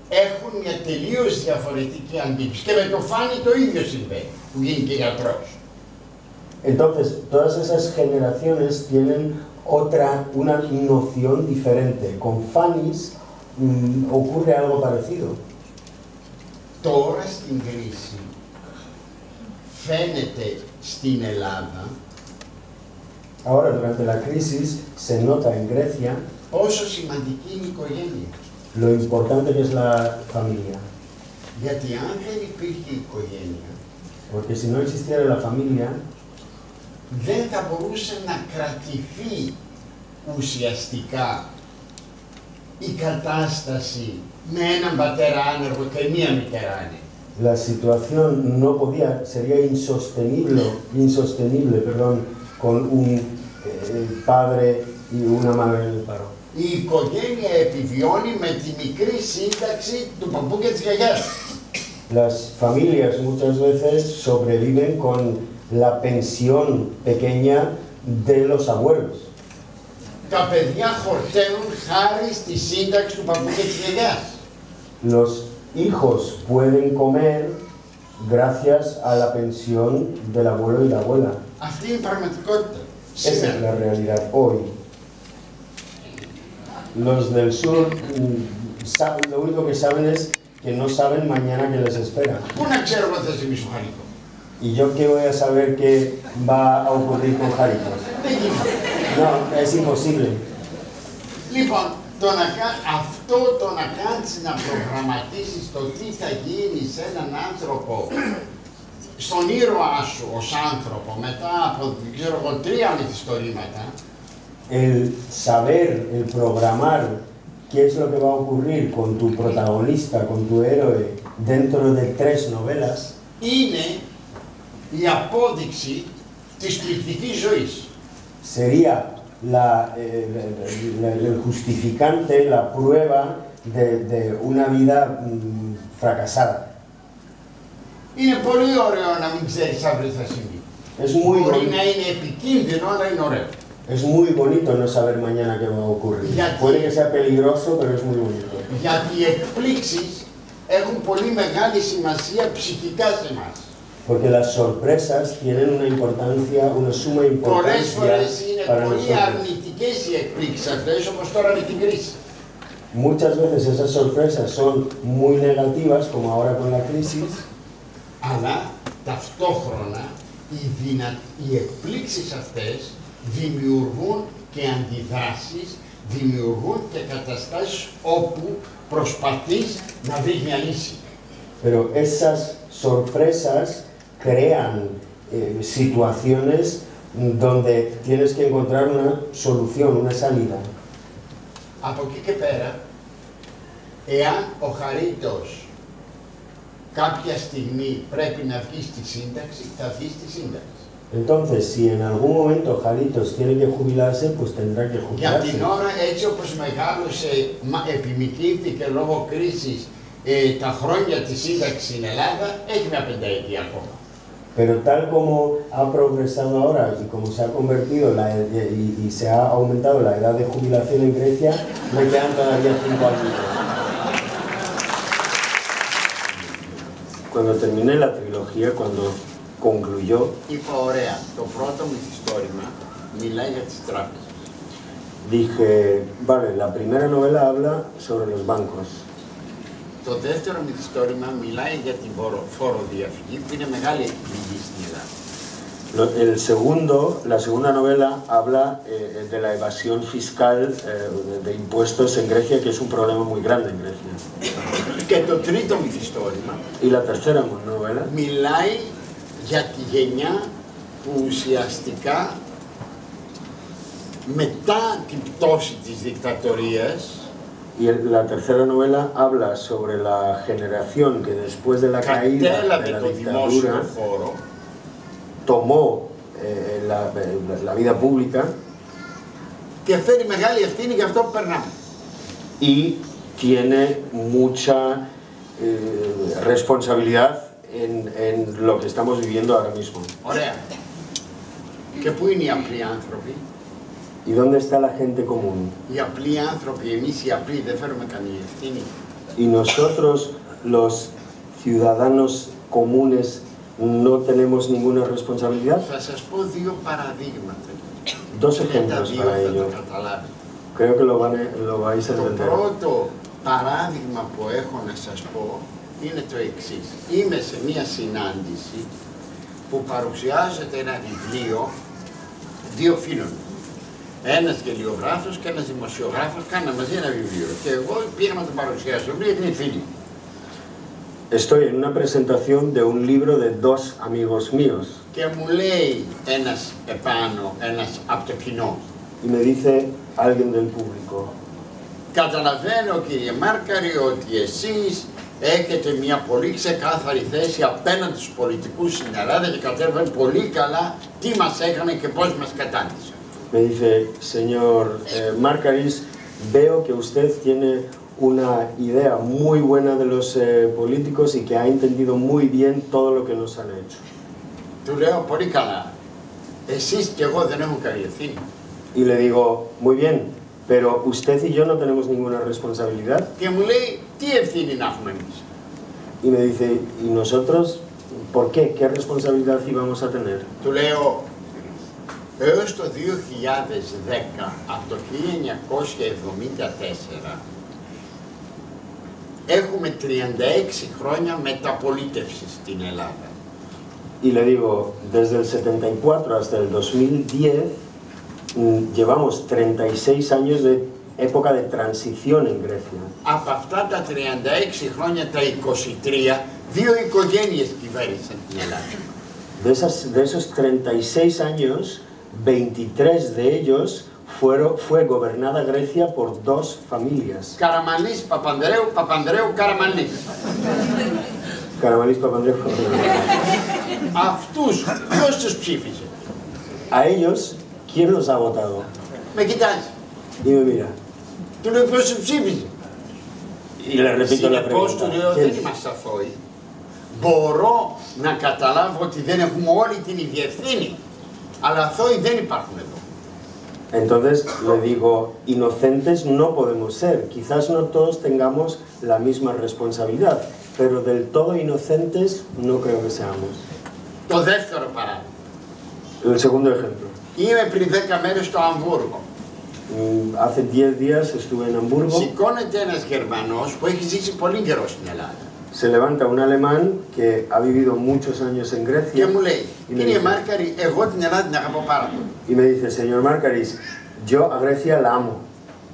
έχουν μια τελείως διαφορετική αντίληψη. Και με το Φάνη το ίδιο συμβαίνει, που γίνει και γιατρός. Entonces, todas esas generaciones tienen una noción diferente. Con Fanny's ocurre algo parecido. Τώρα στην κρίση φαίνεται στην Ελλάδα Ahora, durante la crisis, se nota en Grecia πόσο σημαντική είναι η οικογένεια. lo importante que es la familia. Γιατί αν δεν υπήρχε η οικογένεια, Porque si no existiera la familia, δεν θα μπορούσε να κρατηθεί ουσιαστικά η κατάσταση με έναν πατέρα άνεργο και μία μητέρα άνεργη. la situación no sería insostenible, con un padre y una madre en el paro. Η οικογένεια επιβιώνει με τη μικρή σύνταξη του παππού και της γιαγιάς. Las familias muchas veces sobreviven con la pensión pequeña de los abuelos. Τα παιδιά χορταίνουν χάρη στη σύνταξη του παππού και της γιαγιάς. Los hijos pueden comer gracias a la pensión del abuelo y la abuela. Αυτή είναι η πραγματικότητα. Esa es la realidad hoy. Los del sur lo único que saben es que no saben mañana qué les espera. Πού να ξέρουμε αν θα ζημίσει ο Χαρίτο. ¿Y yo qué voy a saber qué va a ocurrir con Jaritos? Δεν γίνεται. No, es imposible. Λοιπόν, αυτό το να κάνεις να προγραμματίσεις το τι θα γίνει σε έναν άνθρωπο, στον ήρωά σου ως άνθρωπο, μετά από, ξέρω εγώ, 3 μυθιστορήματα. El saber, el programar qué es lo que va a ocurrir con tu protagonista, con tu héroe, dentro de 3 novelas, είναι η απόδειξη της πληκτικής ζωής. Sería el justificante, la prueba de una vida fracasada. Είναι πολύ ωραίο να μην ξέρεις αύριο θα συμβεί. Μπορεί να είναι επικίνδυνο, αλλά είναι ωραίο. Es muy bonito no saber mañana qué va a ocurrir. Puede que sea peligroso, pero es muy bonito. Γιατί οι εκπλήξεις έχουν πολύ μεγάλη σημασία ψυχικά σε εμάς. Porque las sorpresas tienen una importancia, una suma importancia Πολλές φορές είναι para πολύ nosotros. αρνητικές οι εκπλήξεις αυτές, όπως τώρα με την κρίση. Muchas veces esas sorpresas son muy negativas, como ahora con la crisis, αλλά ταυτόχρονα οι εκπλήξεις αυτές δημιουργούν και αντιδράσεις, δημιουργούν και καταστάσεις όπου προσπαθείς να βρεις μια λύση. pero esas sorpresas crean situaciones donde tienes que encontrar una solución, una salida. Από εκεί και πέρα, εάν ο Χαρίτος κάποια στιγμή πρέπει να βγει στη σύνταξη, θα βγει στη σύνταξη. Entonces, si en algún momento Jalitos tiene que jubilarse, pues tendrá que Για jubilarse. την ώρα, έτσι όπως μεγάλωσε, επιμικρύνθηκε λόγω κρίσης τα χρόνια της σύνταξης στην Ελλάδα, έχει μια πενταετία ακόμα. Pero tal como ha progresado ahora y como se ha convertido y se ha aumentado la edad de jubilación en Grecia, me quedan todavía 5 años. Cuando terminé la trilogía, cuando concluyó, Είπα ωραία, το πρώτο μυθιστόρημα μιλάει για τις τράπεζες. dije, vale, la primera novela habla sobre los bancos. Το δεύτερο μυθιστόρημα μιλάει για την φοροδιαφυγή που είναι μεγάλη εκπληγή στην Ελλάδα. La segunda novela habla de la evasión fiscal de impuestos en Grecia, que es un problema muy grande en Grecia. Και το τρίτο μυθιστόρημα Y la tercera novela μιλάει για τη γενιά που ουσιαστικά μετά την πτώση της δικτατορίας Y la tercera novela habla sobre la generación que después de la caída de la dictadura tomó la vida pública και φέρει μεγάλη ευθύνη για αυτό που περνάμε. y tiene mucha responsabilidad en lo que estamos viviendo ahora mismo. Ωραία. Και πού είναι οι απλοί άνθρωποι? ¿Y dónde está la gente común? Οι απλοί άνθρωποι, εμείς οι απλοί δεν φέρουμε καμία ευθύνη. Y nosotros, los ciudadanos comunes, no tenemos ninguna responsabilidad. Θα σας πω 2 παραδείγματα. Dos Και τα ejemplos 2 para θα ello. το καταλάβετε. Creo que lo vais a Το entender. πρώτο παράδειγμα που έχω να σας πω είναι το εξής. Είμαι σε μία συνάντηση που παρουσιάζεται ένα βιβλίο 2 φίλων. Ένας γελιογράφος και ένας δημοσιογράφος κάναν μαζί ένα βιβλίο. Και εγώ πήγα να το παρουσιάσω. Το βιβλίο είναι φίλοι. Estoy en una presentación de un libro de 2 amigos míos. Και μου λέει ένας επάνω, ένας από το κοινό. Y me dice alguien del público. Καταλαβαίνω κύριε Μάρκαρη ότι εσείς έχετε μια πολύ ξεκάθαρη θέση απέναντι στους πολιτικούς στην Ελλάδα και κατέβαινε πολύ καλά τι μας έκανε και πώς μας κατάντησε. Me dice, señor Márcaris, veo que usted tiene una idea muy buena de los políticos y que ha entendido muy bien todo lo que nos han hecho. Του λέω πολύ καλά. Εσείς και εγώ δεν έχουμε καλή ευθύνη. Y le digo, muy bien, pero usted y yo no tenemos ninguna responsabilidad. Και μου λέει, τι ευθύνη να έχουμε εμείς? Y me dice, ¿y nosotros por qué? ¿Qué responsabilidad íbamos a tener? Του λέω, έως το 2010, από το 1974, έχουμε 36 χρόνια μεταπολίτευση στην Ελλάδα. Y le digo, desde el 74 hasta el 2010 llevamos 36 años de época de transición en Grecia. Από αυτά τα 36 χρόνια, τα 23, δύο οικογένειες κυβέρνησαν την Ελλάδα. De esos 36 años, 23 de ellos fue gobernada Grecia por dos familias. Καραμανλής, Παπανδρέου, Παπανδρέου, Καραμανλής. Caramalís, Papandreou. Αυτούς, ποιος τους ψήφιζε? A ellos, ¿quién los ha votado? Με κοιτάζει. Y me mira. Του λέω ποιος τους ψήφιζε? Y le repito la Συνεπώς του pregunta. λέω δεν ¿Quién? είμαστε αθώοι. Μπορώ να καταλάβω ότι δεν έχουμε όλη την ίδια ευθύνη. Αλλά αθώοι δεν υπάρχουν εδώ. Entonces le digo, inocentes no podemos ser. Quizás no todos tengamos la misma responsabilidad, pero del todo inocentes no creo que seamos. Το δεύτερο παράδειγμα. El segundo ejemplo. Είμαι πριν 10 μέρες στο Αμβούργο. Hace 10 días estuve en Hamburgo. Σηκώνεται ένας Γερμανός που έχει ζήσει πολύ καιρό στην Ελλάδα. Se levanta un alemán que ha vivido muchos años en Και Grecia μου λέει, y me κύριε dice, Μάρκαρη, εγώ την Ελλάδα την αγαπώ πάρα πολύ. y me dice, señor Marcaris, yo a Grecia la amo.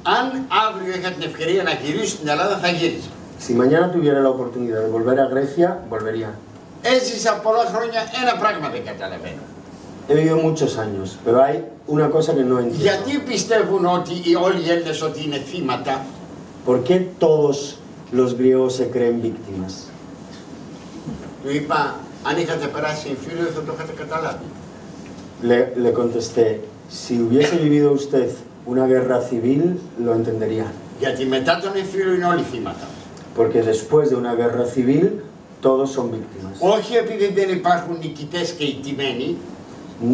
Αν αύριο είχα την ευκαιρία να γυρίσω στην Ελλάδα, θα γύριζα. Si mañana tuviera la oportunidad de volver a Grecia, volvería. Έζησα πολλά χρόνια, ένα πράγμα δεν καταλαβαίνω. He vivido muchos años, pero hay una cosa que no entiendo. Γιατί πιστεύουν ότι όλοι οι Έλληνες ότι είναι θύματα? ¿Por qué todos los griegos se creen víctimas? Του είπα, αν είχατε περάσει εμφύλιο θα το είχατε καταλάβει. Le contesté, si hubiese vivido usted una guerra civil, lo entendería. Γιατί μετά τον εμφύλιο είναι όλοι θύματα. Porque después de una guerra civil, todos son víctimas. Όχι επειδή δεν υπάρχουν νικητές και ηττημένοι,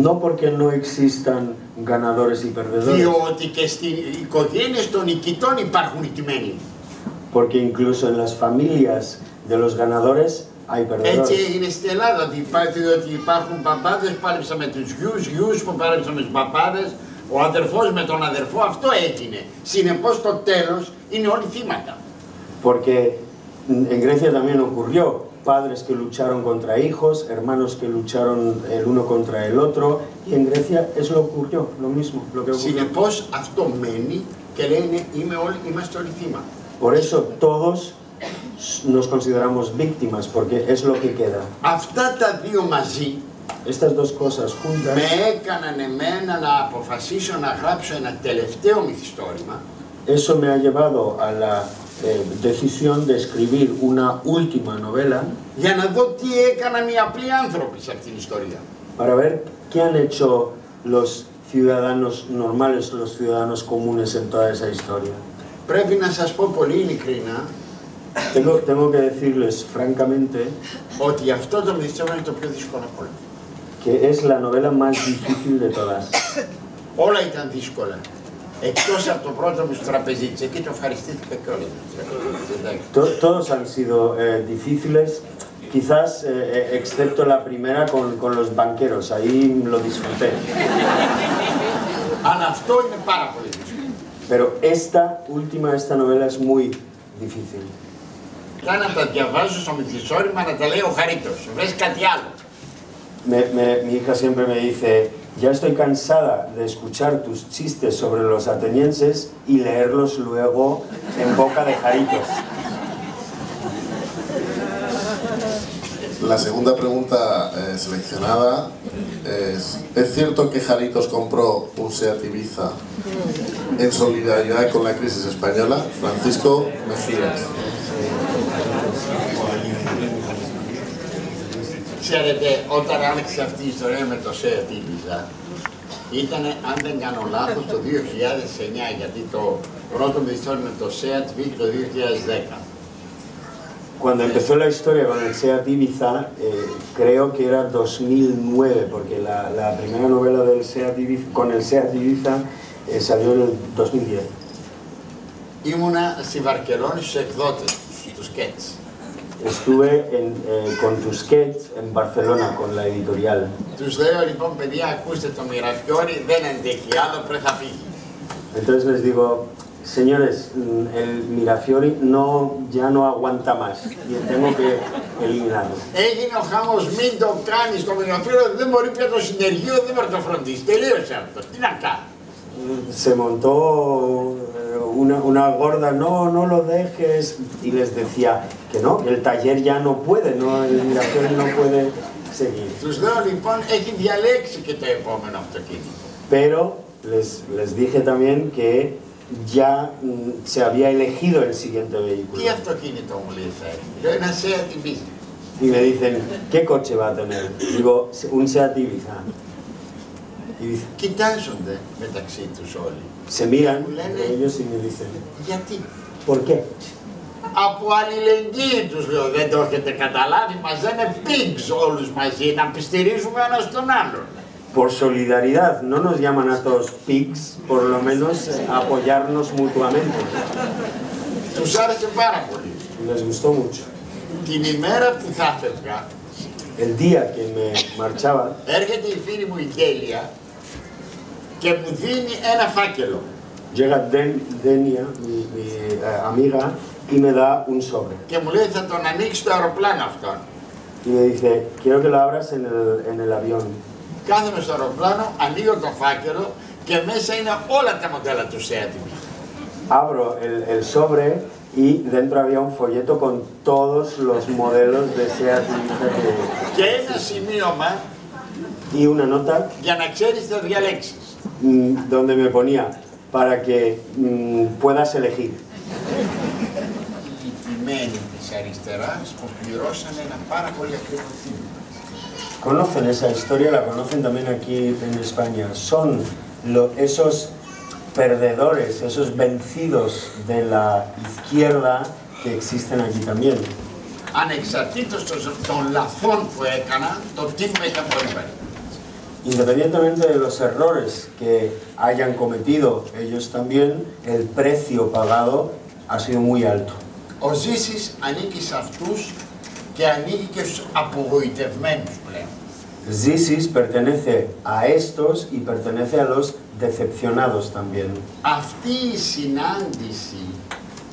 No porque no existan ganadores y perdedores, διότι και στις οικογένειες των νικητών υπάρχουν ηττημένοι. porque incluso en las familias de los ganadores hay Έτσι perdedores. έγινε στην Ελλάδα, διότι υπάρχουν μπαμπάδες που πάλεψαν με τους γιους, γιους που πάλεψαν με τους μπαμπάδες, ο αδερφός με τον αδερφό, αυτό έγινε. Συνεπώς στο τέλος είναι όλοι θύματα. Porque en Grecia también ocurrió, padres que lucharon contra hijos, hermanos que lucharon el uno contra el otro, y en Grecia eso ocurrió, lo mismo, lo que ocurrió. Συνεπώς αυτό μένει και λένε είμαστε όλοι θύματα. Por eso todos nos consideramos víctimas, porque es lo que queda. Αυτά τα δύο μαζί Estas dos cosas juntas με έκαναν εμένα να αποφασίσω να γράψω ένα τελευταίο μυθιστόρημα. Eso me ha llevado a la decisión de escribir una última novela Για να δω τι έκαναν οι απλοί άνθρωποι σε αυτήν την ιστορία. para ver qué han hecho los ciudadanos normales, los ciudadanos comunes en toda esa historia. Πρέπει να σας πω πολύ ειλικρινά Tengo que decirles francamente ότι αυτό το μυθιστόρημα είναι το πιο δύσκολο από όλα. que es la novela más difícil de todas. Όλα ήταν δύσκολα. Εκτός από το πρώτο μου στο τραπεζίτσι, εκεί το ευχαριστήθηκα και όλα. Todos han sido difíciles, quizás excepto la primera con los banqueros, ahí lo disfruté. Αλλά αυτό είναι πάρα πολύ δύσκολο. Pero esta novela es muy difícil. Ήταν να τα διαβάζω στο μυθιστόρημα να τα λέει ο Χαρίτος. Βρες κάτι άλλο. Mi hija siempre me dice, ya estoy cansada de escuchar tus chistes sobre los atenienses y leerlos luego en boca de Jaritos. La segunda pregunta seleccionada ¿es cierto que Jaritos compró un SEAT Ibiza en solidaridad con la crisis española? Francisco Mejías. Ξέρετε, όταν άνοιξε αυτή η ιστορία με το ΣΕΑΤ Ibiza, ήταν, αν δεν κάνω λάθος, το 2009, γιατί το πρώτο μυθιστόρημα με το ΣΕΑΤ βγήκε το 2010. Cuando empezó la historia con el SEAT Ibiza, creo que era 2009, porque la primera novela del SEAT Ibiza, con el SEAT Ibiza salió en el 2010. Ήμουνα στη Βαρκελόνη στους εκδότες, στους Σκέτς. Estuve con Tusquets en Barcelona, con la editorial. Τους λέω λοιπόν, παιδιά, ακούστε το Μυραφιόρι, δεν αντέχει άλλο, πρέπει να φύγει. Entonces les digo, señores, el Mirafiori ya no aguanta más y tengo que eliminarlo. Έγινε ο χάμος, μην το κάνεις το Μυραφιόρι, δεν μπορεί πια το συνεργείο, δεν μπορεί να το φροντίσει. Τελείωσε αυτό, τι να κάνει. Se montó una gorda, no lo dejes, y les decía que no, que el taller ya no puede, no, el Miraflores no puede seguir. Τους λέω λοιπόν, έχει διαλέξει και το επόμενο αυτοκίνητο. Pero les dije también que ya se había elegido el siguiente vehículo. Τι αυτοκίνητο μου λέει φέρει? Λέω ένα Seat Ibiza. Y me dicen, ¿qué coche va a tener? Digo, un Seat Ibiza. Κοιτάζονται μεταξύ τους όλοι. Se miran ellos y me dicen, Γιατί? ¿por qué? Από αλληλεγγύη τους λέω, δεν το έχετε καταλάβει, μας λένε pigs όλους μαζί, να πιστηρίζουμε ένας τον άλλον. Por solidaridad, no nos llaman a todos pigs, por lo menos apoyarnos mutuamente. Τους άρεσε πάρα πολύ. Les gustó mucho. Την ημέρα που θα φεύγα, El día que me marchaba, έρχεται η φίλη μου η Τέλεια και μου δίνει ένα φάκελο. llega Denia, mi amiga, y me da un sobre. Και μου λέει θα τον ανοίξει το αεροπλάνο αυτόν. Y me dice, quiero que lo abras en el avión. Κάθομαι στο αεροπλάνο, ανοίγω το φάκελο και μέσα είναι όλα τα μοντέλα του Seat. Abro el sobre y dentro había un folleto con todos los modelos de Seat Ibiza Και ένα σημείωμα y una nota για να ξέρεις θα διαλέξεις. donde me ponía para que puedas elegir. Οι τιμένοι της αριστεράς που πληρώσαν ένα πάρα πολύ ακριβό τίμημα. Conocen esa historia, la conocen también aquí en España. Son esos perdedores, esos vencidos de la izquierda que existen aquí también. Ανεξαρτήτως των λαθών που έκανα, το τίμημα ήταν πολύ μεγάλο. Independientemente de los errores que hayan cometido ellos también, el precio pagado ha sido muy alto. Ο Ζήσης ανήκει σε αυτούς και ανήκει και στους απογοητευμένους πλέον. Zisis pertenece a estos y pertenece a los decepcionados también. Αυτή η συνάντηση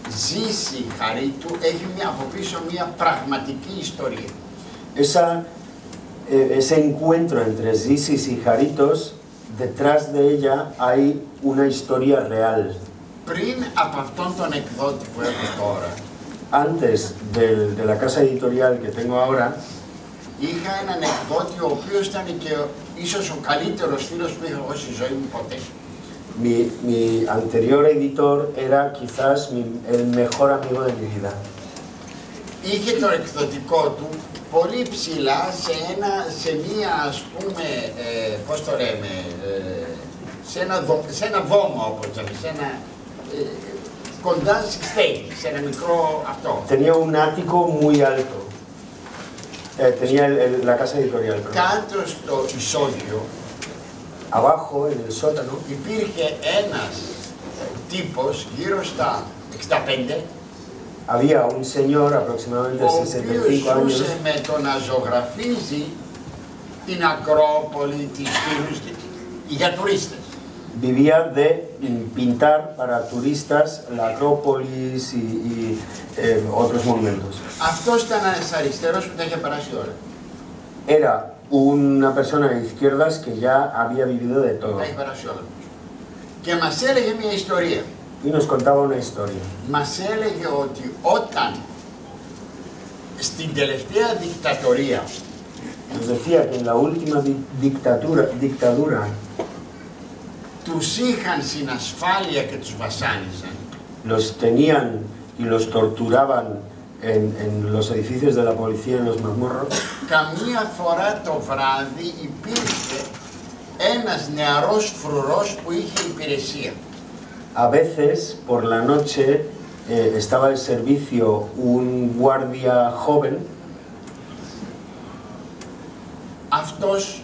Ζήση Χαρίτου έχει από πίσω μια πραγματική ιστορία. Ese encuentro entre Zisis y Jaritos, detrás de ella hay una historia real. Πριν από αυτόν τον εκδότη που έχω τώρα, Antes de la casa editorial que tengo ahora, είχα έναν εκδότη ο οποίος ήταν και ίσως ο καλύτερος φίλος που είχα εγώ στη ζωή μου ποτέ. mi anterior editor era quizás el mejor amigo de mi vida. Είχε το εκδοτικό του πολύ ψηλά σε μία ας πούμε, πώς το λέμε, σε ένα δόμο όπως λέμε, σε ένα κοντά στη στέγη, σε ένα μικρό αυτό. Tenía un ático muy alto. Tenía la casa editorial. Κάτω στο εισόδιο Abajo, en el sótano, υπήρχε ένας τύπος γύρω στα 65, había un señor aproximadamente ο 65 οποίος años ζούσε με το να ζωγραφίζει την Ακρόπολη, τις φίλους, για τουρίστες. vivía de pintar para turistas la Acrópolis y otros monumentos. Αυτός ήταν ένας αριστερός που τα είχε περάσει όλα. Era una persona de izquierdas que ya había vivido de todo. Τα είχε περάσει όλα. Και μας έλεγε μια ιστορία. Y nos contaba una historia. Μας έλεγε ότι όταν στην τελευταία δικτατορία Nos decía que en la última dictadura τους είχαν στην ασφάλεια και τους βασάνιζαν, los tenían y los torturaban en los edificios de la policía, en los mazmorros. καμία φορά το βράδυ υπήρχε ένας νεαρός φρουρός που είχε υπηρεσία. A veces, por la noche, estaba al servicio un guardia joven. Αυτός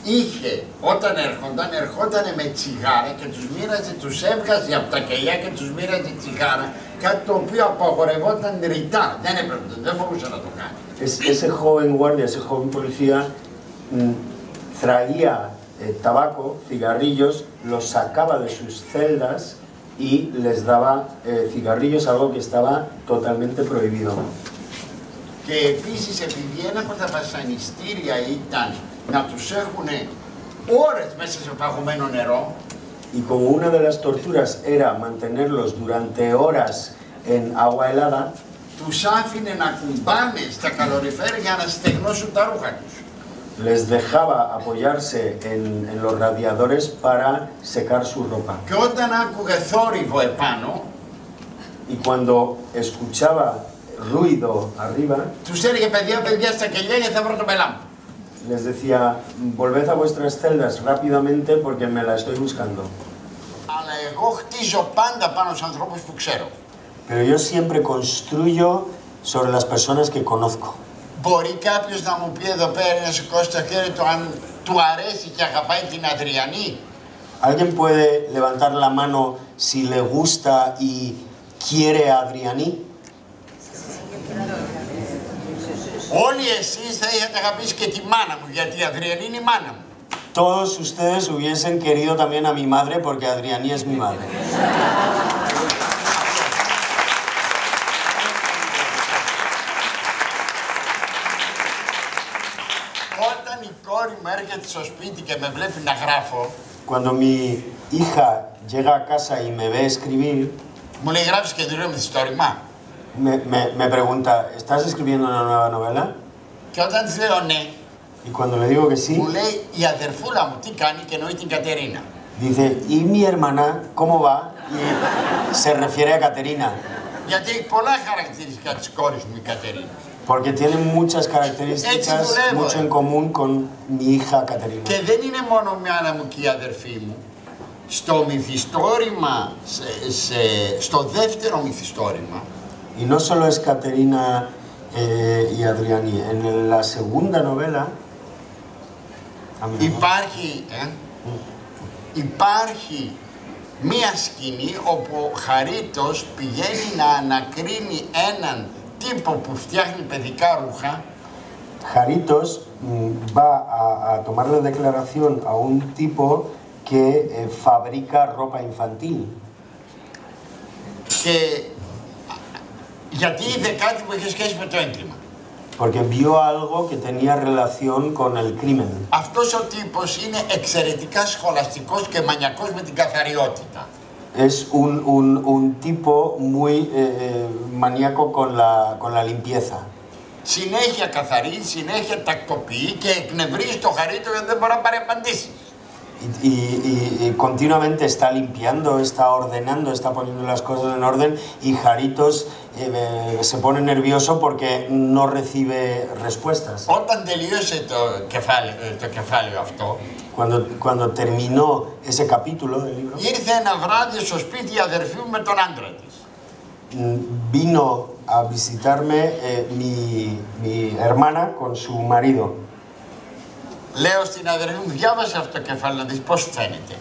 είχε, όταν ερχόταν με τσιγάρα και τους μοίραζε, τους έβγαζε από τα κελιά και τους μοίραζε τσιγάρα, κάτι το οποίο απαγορευόταν ρητά, δεν μπορούσε να το κάνει. Ese joven guardia, ese joven policía, traía tabaco, cigarrillos, los sacaba de sus celdas y les daba cigarrillos, algo que estaba totalmente prohibido. Και επίσης επειδή ένα από τα βασανιστήρια ήταν να τους έχουν ώρες μέσα σε παγωμένο νερό, y como una de las torturas era mantenerlos durante horas en agua helada, τους άφηνε να κουμπάνε στα καλοριφέρ για να στεγνώσουν τα ρούχα τους. les dejaba apoyarse en los radiadores para secar su ropa. Και όταν άκουγε θόρυβο επάνω, Y cuando escuchaba ruido arriba, τους έλεγε παιδιά στα κελιά γιατί θα βρω το πελά μου. les decía, volved a vuestras celdas rápidamente porque me la estoy buscando. Αλλά εγώ χτίζω πάντα πάνω στους ανθρώπους που ξέρω. Pero yo siempre construyo sobre las personas que conozco. Μπορεί κάποιος να μου πει εδώ πέρα, να σηκώσει το χέρι του, αν του αρέσει και αγαπάει την Αδριανή. ¿Alguien puede levantar la mano si le gusta y quiere a Adriani? Όλοι εσείς θα είχατε αγαπήσει και τη μάνα μου, γιατί η Αδριανή είναι η μάνα μου. Todos ustedes hubiesen querido también a mi madre porque Adriani es mi madre. Όταν η κόρη μου έρχεται στο σπίτι και με βλέπει να γράφω, Cuando mi hija llega a casa y me ve escribir, μου λέει γράφεις καινούριο μυθιστόρημα. me pregunta, ¿estás escribiendo una nueva novela? Και όταν της λέω ναι, Y cuando le digo que μου sí, λέει η αδερφούλα μου τι κάνει και εννοεί την Κατερίνα. dice, ¿y mi hermana cómo va? Y se refiere a Caterina, Γιατί έχει πολλά χαρακτηριστικά της κόρης μου η Κατερίνα. porque tiene muchas características, mucho en común con mi hija Caterina. Και δεν είναι μόνο η μάνα μου και η αδερφή μου. Στο μυθιστόρημα, στο δεύτερο μυθιστόρημα, Y no solo es Caterina y Adriani, en la segunda novela υπάρχει μία σκηνή όπου ο Χαρίτος πηγαίνει να ανακρίνει έναν τύπο που φτιάχνει παιδικά ρούχα. Jaritos va a tomarle declaración a un tipo que fabrica ropa infantil. Και γιατί είδε κάτι που είχε σχέση με το έγκλημα. Porque vio algo que tenía relación con el crimen. Αυτός ο τύπος είναι εξαιρετικά σχολαστικός και μανιακός με την καθαριότητα. Es un tipo muy maníaco con la limpieza. Συνέχεια καθαρίζει, συνέχεια τακτοποιεί και εκνευρίζει το Χαρίτο γιατί δεν μπορεί να πάρει απαντήσεις. Y continuamente está limpiando, está ordenando, está poniendo las cosas en orden y Jaritos se pone nervioso porque no recibe respuestas. Όταν τελείωσε το κεφάλαιο αυτό, Cuando terminó ese capítulo del libro, ήρθε ένα βράδυ στο σπίτι η αδερφή μου με τον άντρα της. vino a visitarme mi hermana con su marido. Λέω στην αδερφή μου, διάβασε αυτό το κεφάλαιο να δεις πώς φαίνεται.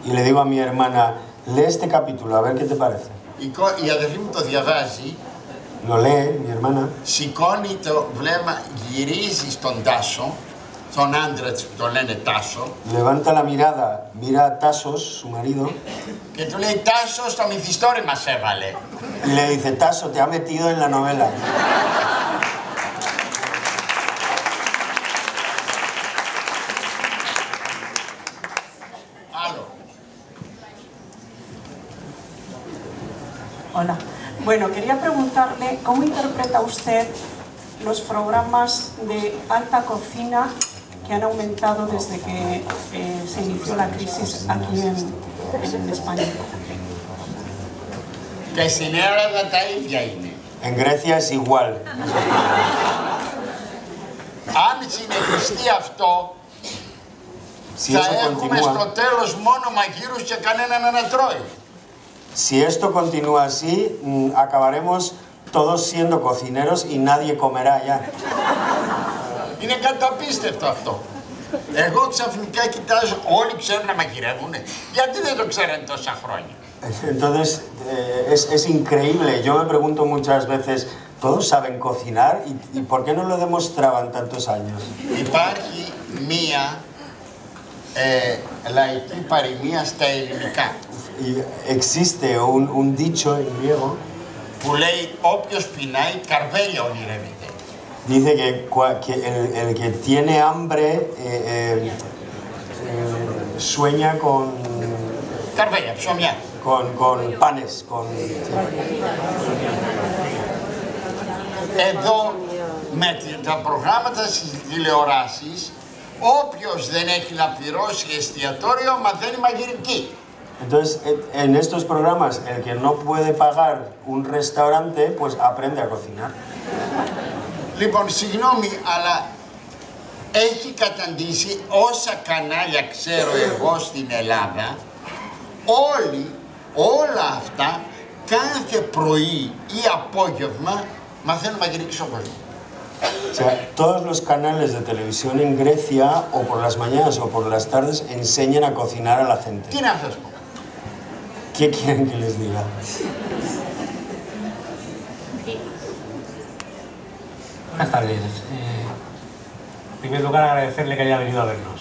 Y le digo a mi hermana, lee este capítulo, a ver qué te parece. Η αδερφή μου το διαβάζει, Lo lee mi hermana, σηκώνει το βλέμμα, γυρίζει στον Τάσο, τον άντρα της που το λένε Τάσο, levanta la mirada, mira a Tasos, su marido, και του λέει Τάσο στο μυθιστόρι μας έβαλε. y le dice, Taso, te ha metido en la novela. Άλλο. Hola. Bueno, quería preguntarle cómo interpreta usted los programas de alta cocina que han aumentado desde que se inició la crisis aquí en España. Και στην Ελλάδα τα ίδια είναι. En Grecia es igual. Αν συνεχιστεί αυτό, Si θα eso έχουμε στο continúa, τέλος μόνο μαγείρους και κανέναν να τρώει. si esto continúa así, acabaremos todos siendo cocineros y nadie comerá ya. Είναι κάτι απίστευτο αυτό. Εγώ ξαφνικά κοιτάζω, όλοι ξέρουν να μαγειρεύουν. Γιατί δεν το ξέραν τόσα χρόνια. Entonces, es increíble. Yo me pregunto muchas veces, ¿todos saben cocinar? ¿Y por qué no lo demostraban tantos años? Υπάρχει μία λαϊκή παροιμία στα ελληνικά Y existe un dicho en griego, που λέει όποιος πεινάει καρβέλια ονειρεύεται. dice que el que tiene hambre sueña con Καρβέλια, ψωμιά. con panes, con... Εδώ με τα προγράμματα στις τηλεοράσεις, όποιος δεν έχει να πληρώσει εστιατόριο μαθαίνει μαγειρική. Entonces, en estos programas, el que no puede pagar un restaurante, pues aprende a cocinar. Λοιπόν, συγγνώμη, αλλά έχει καταντήσει όσα κανάλια ξέρω εγώ στην Ελλάδα, όλα αυτά, κάθε πρωί ή απόγευμα μαθαίνουν μαγειρική στον κόσμο. O sea, todos los canales de televisión en Grecia, o por las mañanas o por las tardes, enseñan a cocinar a la gente. Τι να σας πω. ¿Qué quieren que les diga? Buenas tardes. En primer lugar, agradecerle que haya venido a vernos.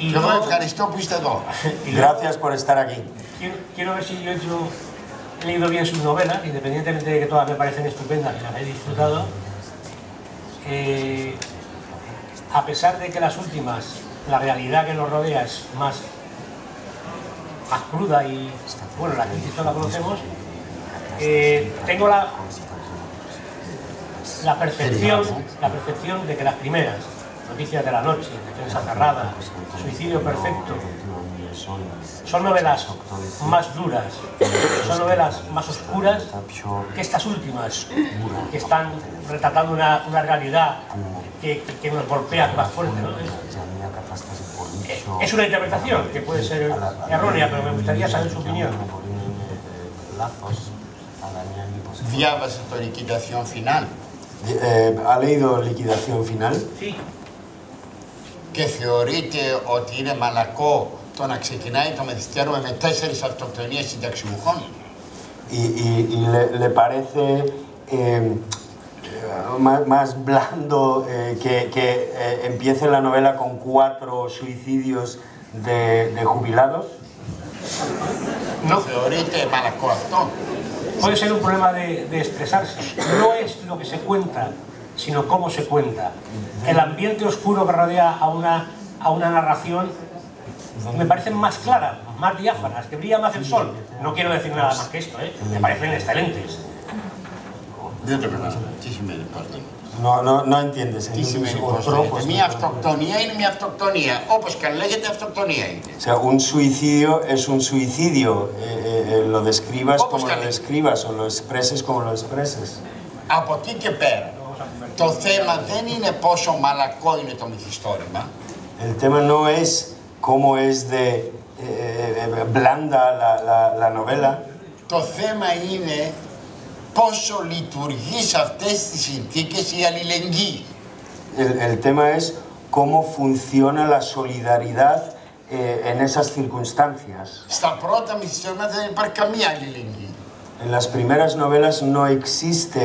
Y yo ευχαριστώ που είστε εδώ. Gracias por estar aquí. Quiero ver si yo he leído bien sus novelas, independientemente de que todas me parecen estupendas y las he disfrutado. A pesar de que las últimas, la realidad que nos rodea es más cruda y, bueno, la crisis todos la conocemos, tengo la percepción de que las primeras, Noticias de la Noche, Defensa Cerrada, Suicidio Perfecto, son novelas más duras, son novelas más oscuras que estas últimas, que están retratando una realidad que nos golpea más fuerte, ¿no? Es una interpretación que puede ser errónea, pero me gustaría saber su opinión. Διάβασε το Liquidación Final. ¿Ha leído Liquidación Final? Sí. Και θεωρείτε ότι είναι μαλακό το να ξεκινάει το μεθυστήριο με 4 αυτοκτονίες συνταξιούχων? Y le parece más blando que empiece la novela con 4 suicidios de jubilados? No θεωρείτε μαλακό αυτό? Puede ser un problema de expresarse. No es lo que se cuenta, sino cómo se cuenta. El ambiente oscuro que rodea a una narración me parecen más claras, más diáfanas, que brilla más el sol. No quiero decir nada más que esto, me parecen excelentes. Δεν το καταλαβαίνω. Τι σημαίνει αυτό? No entiendes. Τι σημαίνει πώς? Μια αυτοκτονία είναι μια αυτοκτονία. Όπως και αν λέγεται, αυτοκτονία είναι. O sea, un suicidio es un suicidio. Lo describas como lo describas o lo expreses como lo expreses. Από εκεί και πέρα, το θέμα δεν είναι πόσο μαλακό είναι το μυθιστόρημα. El tema no es cómo es de blanda la novela. Το θέμα είναι πόσο λειτουργεί σε αυτές τις συνθήκες η αλληλεγγύη. El tema es cómo funciona la solidaridad en esas circunstancias. Στα πρώτα μυθιστόρηματα δεν υπάρχει καμία αλληλεγγύη. En las primeras novelas no existe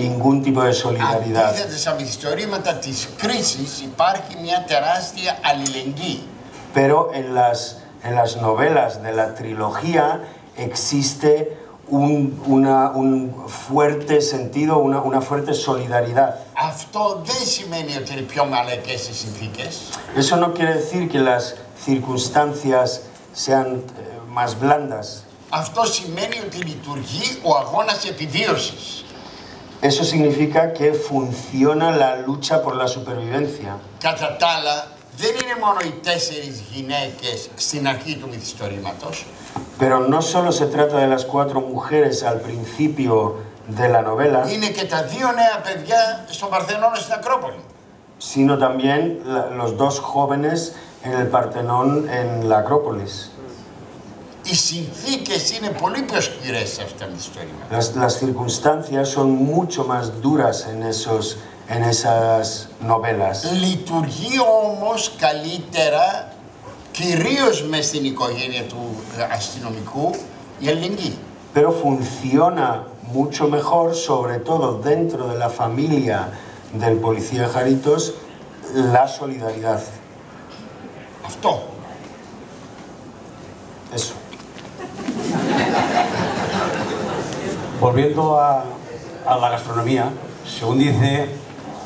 ningún tipo de solidaridad. Αντίθετα, στα μυθιστορήματα της κρίσης υπάρχει μια τεράστια αλληλεγγύη. Pero en las novelas de la trilogía existe un fuerte sentido, una fuerte solidaridad. Αυτό δεν σημαίνει ότι είναι πιο μαλακές οι συνθήκες. Eso no quiere decir que las circunstancias sean más blandas. Αυτό σημαίνει ότι λειτουργεί ο αγώνας επιβίωσης. Eso significa que funciona la lucha por la supervivencia. Κατά τα άλλα, δεν είναι μόνο οι 4 γυναίκες στην αρχή του μυθιστορήματος. Pero no solo se trata de las 4 mujeres al principio de la novela, είναι και τα 2 νέα παιδιά στον Παρθενώνα στην Ακρόπολη. Sino también los 2 jóvenes en el Partenón en la Acrópolis. Οι συνθήκες είναι πολύ πιο σκληρές σε αυτά τα μυθιστορήματα. Las circunstancias son mucho más duras en esas novelas. Λειτουργεί όμως καλύτερα, κυρίως μες στην οικογένεια του αστυνομικού, η αλληλεγγύη. Pero funciona mucho mejor, sobre todo dentro de la familia del policía Jaritos, la solidaridad. Αυτό. Eso. Volviendo a la gastronomía, según dice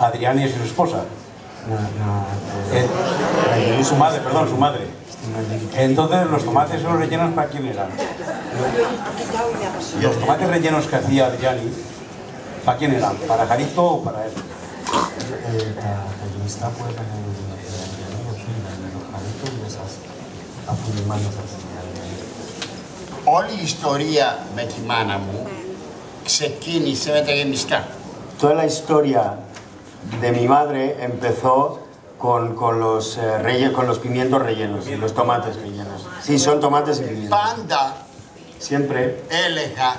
Adrián y su esposa, Su madre, perdón, su madre. Entonces, ¿los tomates los rellenos para quién eran? Los tomates rellenos que hacía Adriani, ¿para quién eran? ¿Para Jarito o para él? Όλη η ιστορία με τη μάνα μου ξεκίνησε με τα γεμιστά. Toda la historia de mi madre empezó con los pimientos rellenos, los tomates rellenos. Sí, son tomates y pimientos. Πάντα Siempre έλεγα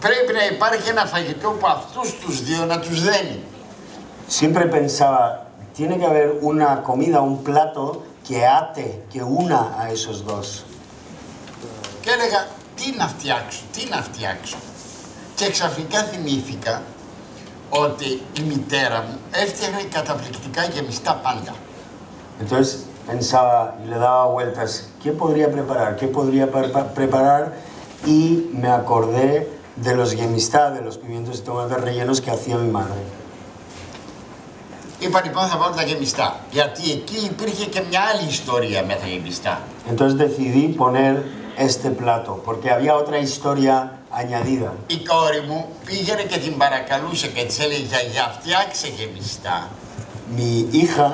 πρέπει να υπάρχει ένα φαγητό που αυτούς τους δύο να τους δένει. Siempre pensaba, tiene que haber una comida, un plato que ate, que una a esos dos. Και έλεγα τι να φτιάξω. Και ξαφνικά θυμήθηκα ότι η μητέρα μου έφτιαχνε καταπληκτικά γεμιστά πάντα. Entonces pensaba y le daba vueltas, ¿qué podría preparar? ¿Qué podría preparar? Y me acordé de los gemistá, de los pimientos y tomates rellenos que hacía mi madre. Είπα λοιπόν θα βάλω τα γεμιστά, γιατί εκεί υπήρχε και μια άλλη ιστορία με τα γεμιστά. Entonces decidí poner este plato, porque había otra historia añadida. Η κόρη μου πήγαινε και την παρακαλούσε και της έλεγε «Γιαγιά, φτιάξε γεμιστά». Mi hija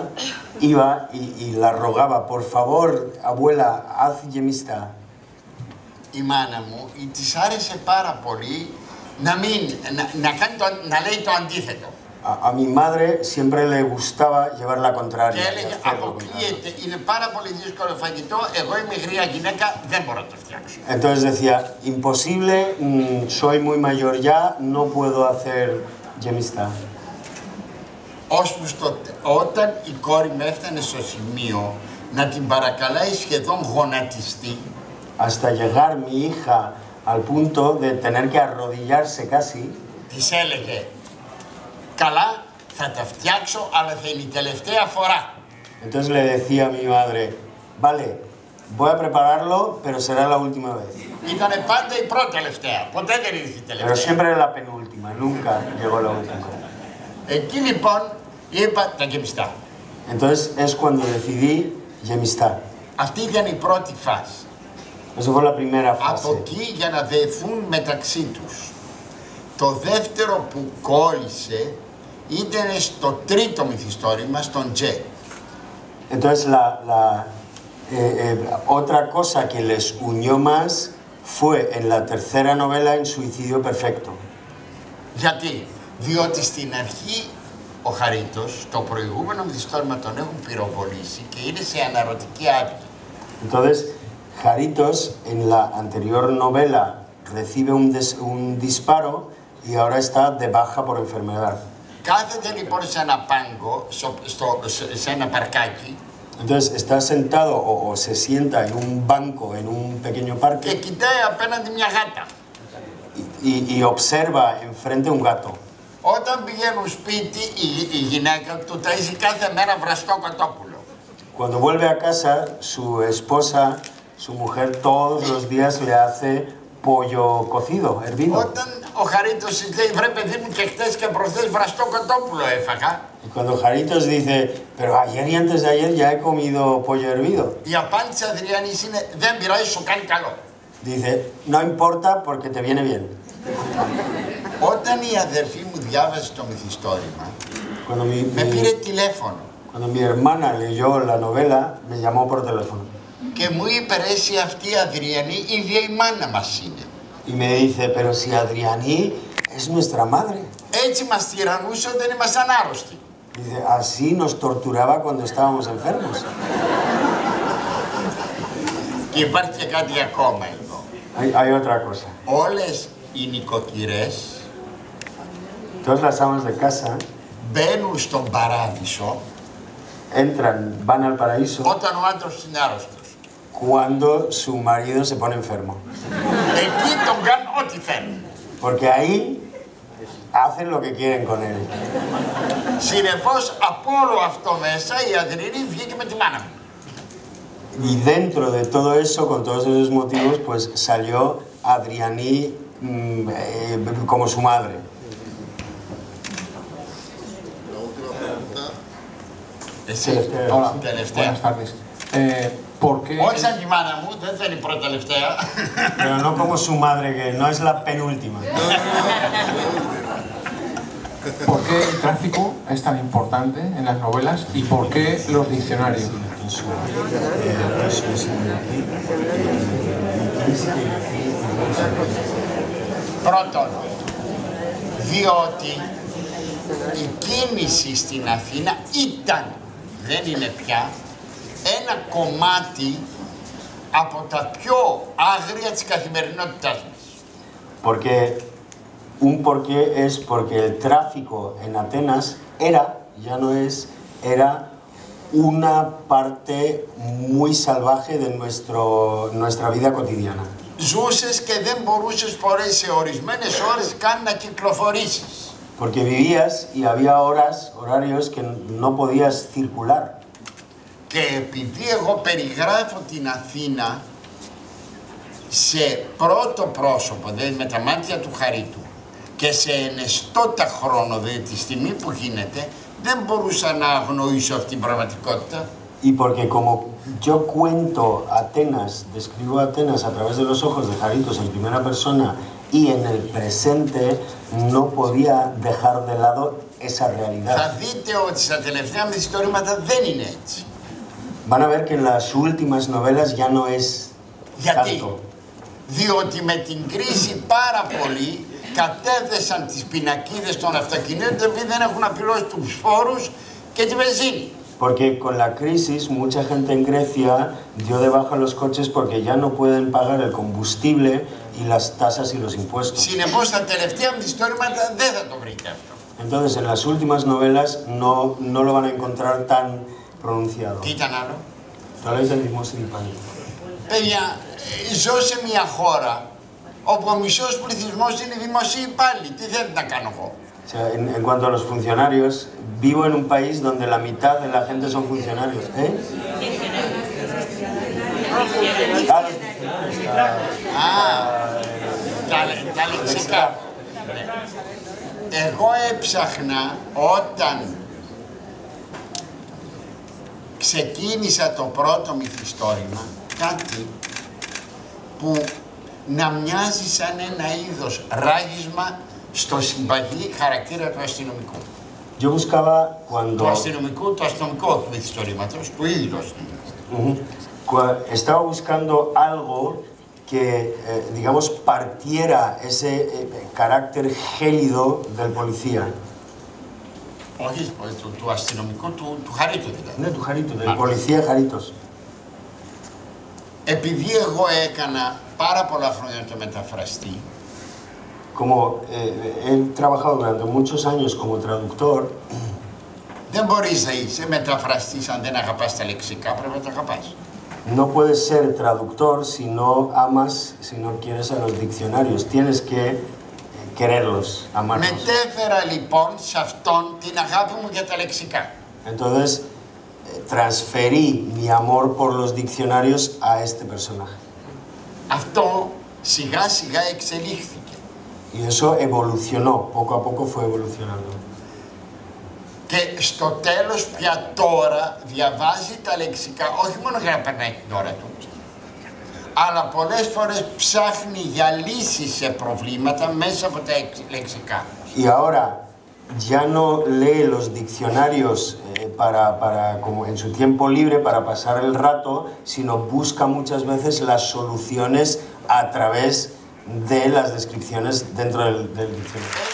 iba y la rogaba, por favor, abuela, haz gemistá. Η μάνα μου της άρεσε πάρα πολύ να λέει το αντίθετο. A mi madre siempre le gustaba llevar la contraria. Και έλεγε αποκλείεται, είναι πάρα πολύ δύσκολο φαγητό, εγώ είμαι γριά γυναίκα, δεν μπορώ να το φτιάξω. Entonces decía, imposible, soy muy mayor ya, no puedo hacer gemistá. Όταν η κόρη μου έφτανε στο σημείο να την παρακαλάει σχεδόν γονατιστή, hasta llegar mi hija al punto de tener que arrodillarse casi, της έλεγε «Καλά, θα τα φτιάξω, αλλά θα είναι η τελευταία φορά». Entonces le decía a mi madre, vale, voy a prepararlo, pero será la última vez. Ήτανε πάντα η πρώτη τελευταία, ποτέ δεν ήρθε η τελευταία. Pero siempre era la penúltima, nunca llegó la última. Εκεί λοιπόν είπα τα γεμιστά. Entonces es cuando decidí gemistá. Αυτή ήταν η πρώτη φάση. Eso fue la primera Από fase. εκεί για να δεηθούν μεταξύ τους. Το δεύτερο που κόλλησε ήταν στο τρίτο μυθιστόρημα, στον Τζε. Entonces otra cosa que les unió más fue en la tercera novela en Suicidio Perfecto. Γιατί? Διότι στην αρχή ο Χαρίτος, το προηγούμενο μυθιστόρημα τον έχουν πυροβολήσει και είναι σε αναρωτική άδεια. Entonces, Jaritos en la anterior novela recibe un disparo y ahora está de baja por enfermedad. Κάθεται λοιπόν σε ένα πάγκο, σε ένα παρκάκι. Entonces está sentado o se sienta en un banco, en un pequeño parque. Και κοιτάει απέναντι μια γάτα. Y observa enfrente un gato. Όταν πηγαίνουν σπίτι, η γυναίκα του ταΐζει κάθε μέρα βραστό κοτόπουλο. Cuando vuelve a casa, su esposa, su mujer, todos los días le hace pollo cocido, hervido. Όταν ο Χαρίτος λέει, βρε παιδί μου, και χτες και προχθές βραστό κοτόπουλο έφαγα. Y cuando Jaritos dice, pero ayer y antes de ayer ya he comido pollo hervido. Η απάντηση Αδριανής είναι, δεν πειράζει, σου κάνει καλό. Dice, no importa porque te viene bien. Όταν η αδερφή μου διάβασε το μυθιστόρημα, με πήρε τηλέφωνο. Cuando mi hermana leyó la novela, me llamó por teléfono. Και μου είπε, ρε εσύ αυτή η Αδριανή, η ίδια η μάνα μας είναι. Y me dice, pero si Adrianí es nuestra madre. Έτσι μας τυραννούσε όταν ήμασταν άρρωστοι. Dice, así nos torturaba cuando estábamos enfermos. Και υπάρχει και κάτι ακόμα εδώ. Hay otra cosa. Όλες οι νοικοκυρές Todas las amas de casa μπαίνουν στον παράδεισο entran, van al paraíso όταν ο άντρας είναι άρρωστος. cuando su marido se pone enfermo. Εκεί τον κάνουν ό,τι θέλουν. Porque ahí hacen lo que quieren con él. Συνεπώς, από όλο αυτό μέσα, η Αδριανή βγήκε με τη μάνα μου. Y dentro de todo eso, con todos esos motivos, pues salió Adrianí como su madre. La última pregunta Εσύ, τελευταία. Buenas tardes. ¿Por qué? Όχι σαν τη μάνα μου, δεν θέλει πρώτα-τελευταία. Pero no como su madre, que no es la penúltima. ¿Por qué el tráfico es tan importante en las novelas y por qué los diccionarios? Πρώτον, διότι η κίνηση στην Αθήνα ήταν, δεν είναι πια, ένα κομμάτι από τα πιο άγρια της καθημερινότητάς μας. Porque un porqué es porque el tráfico en Atenas era, ya no es, era una parte muy salvaje de nuestra vida cotidiana. Ζούσες και δεν μπορούσες φορές σε ορισμένες ώρες καν να κυκλοφορήσεις. Porque vivías y había horas, horarios que no podías circular. Και επειδή εγώ περιγράφω την Αθήνα σε πρώτο πρόσωπο, δηλαδή με τα μάτια του Χαρίτου, και σε ενεστώτα χρόνο, δηλαδή τη στιγμή που γίνεται, δεν μπορούσα να αγνοήσω αυτή την πραγματικότητα. Y porque como yo cuento Atenas, describo Atenas a través de los ojos de Jaritos en primera persona y en el presente, no podía dejar de lado esa realidad. Θα δείτε ότι στα τελευταία μυθιστορήματα δεν είναι έτσι. Van a ver que en las últimas novelas ya no es Γιατί? tanto. Διότι με την κρίση πάρα πολλοί κατέθεσαν τις πινακίδες των αυτοκινήτων επειδή δεν έχουν να πληρώσει τους φόρους και τη βενζίνη. Porque con la crisis mucha gente en Grecia dio de baja los coches porque ya no pueden pagar el combustible y las tasas y los impuestos. Συνεπώς στα τελευταία μυθιστορήματα δεν θα το βρείτε αυτό. Entonces en las últimas novelas no lo van a encontrar tan pronunciado. Τι ήταν άλλο? Το λέει del δημόσιο pánico. Παιδιά, ζω σε μια χώρα όπου ο μισός πληθυσμός είναι δημοσίοι υπάλληλοι. Τι θέλετε να κάνω εγώ? O sea, en cuanto a los funcionarios, vivo en un país donde la mitad de la gente son funcionarios. ¿Eh? Τα λεξικά. Εγώ έψαχνα όταν ξεκίνησα το πρώτο μυθιστόρημα κάτι που να μοιάζει σαν ένα είδος ράγισμα στο συμπαγή χαρακτήρα του αστυνομικού. Yo buscaba cuando... Του αστυνομικού, του αστυνομικού μυθιστορήματος, του ίδιου αστυνομικού. Estaba buscando algo que, digamos, partiera ese carácter gélido del policía. Όχι, του αστυνομικού, του Χαρίτου δηλαδή. Ναι, του Χαρίτου, del policía Jaritos. Επειδή εγώ έκανα πάρα πολλά χρόνια το μεταφραστή, Como he trabajado durante muchos años como traductor, δεν μπορείς να είσαι μεταφραστής αν δεν αγαπάς τα λεξικά, πρέπει να τα αγαπάς. no puedes ser traductor si no amas, si no quieres a los diccionarios. Tienes que quererlos, amarlos. Μετέφερα λοιπόν σε αυτόν την αγάπη μου για τα λεξικά. Entonces, transferí mi amor por los diccionarios a este personaje. Αυτό σιγά σιγά εξελίχθηκε. Y eso evolucionó, poco a poco fue evolucionando. Και στο τέλος πια τώρα διαβάζει τα λεξικά, όχι μόνο για να περνάει την ώρα του, αλλά πολλές φορές ψάχνει για λύσεις σε προβλήματα μέσα από τα λεξικά. Y ahora ya no lee los diccionarios como en su tiempo libre para pasar el rato, sino busca muchas veces las soluciones a través de las descripciones dentro del diccionario.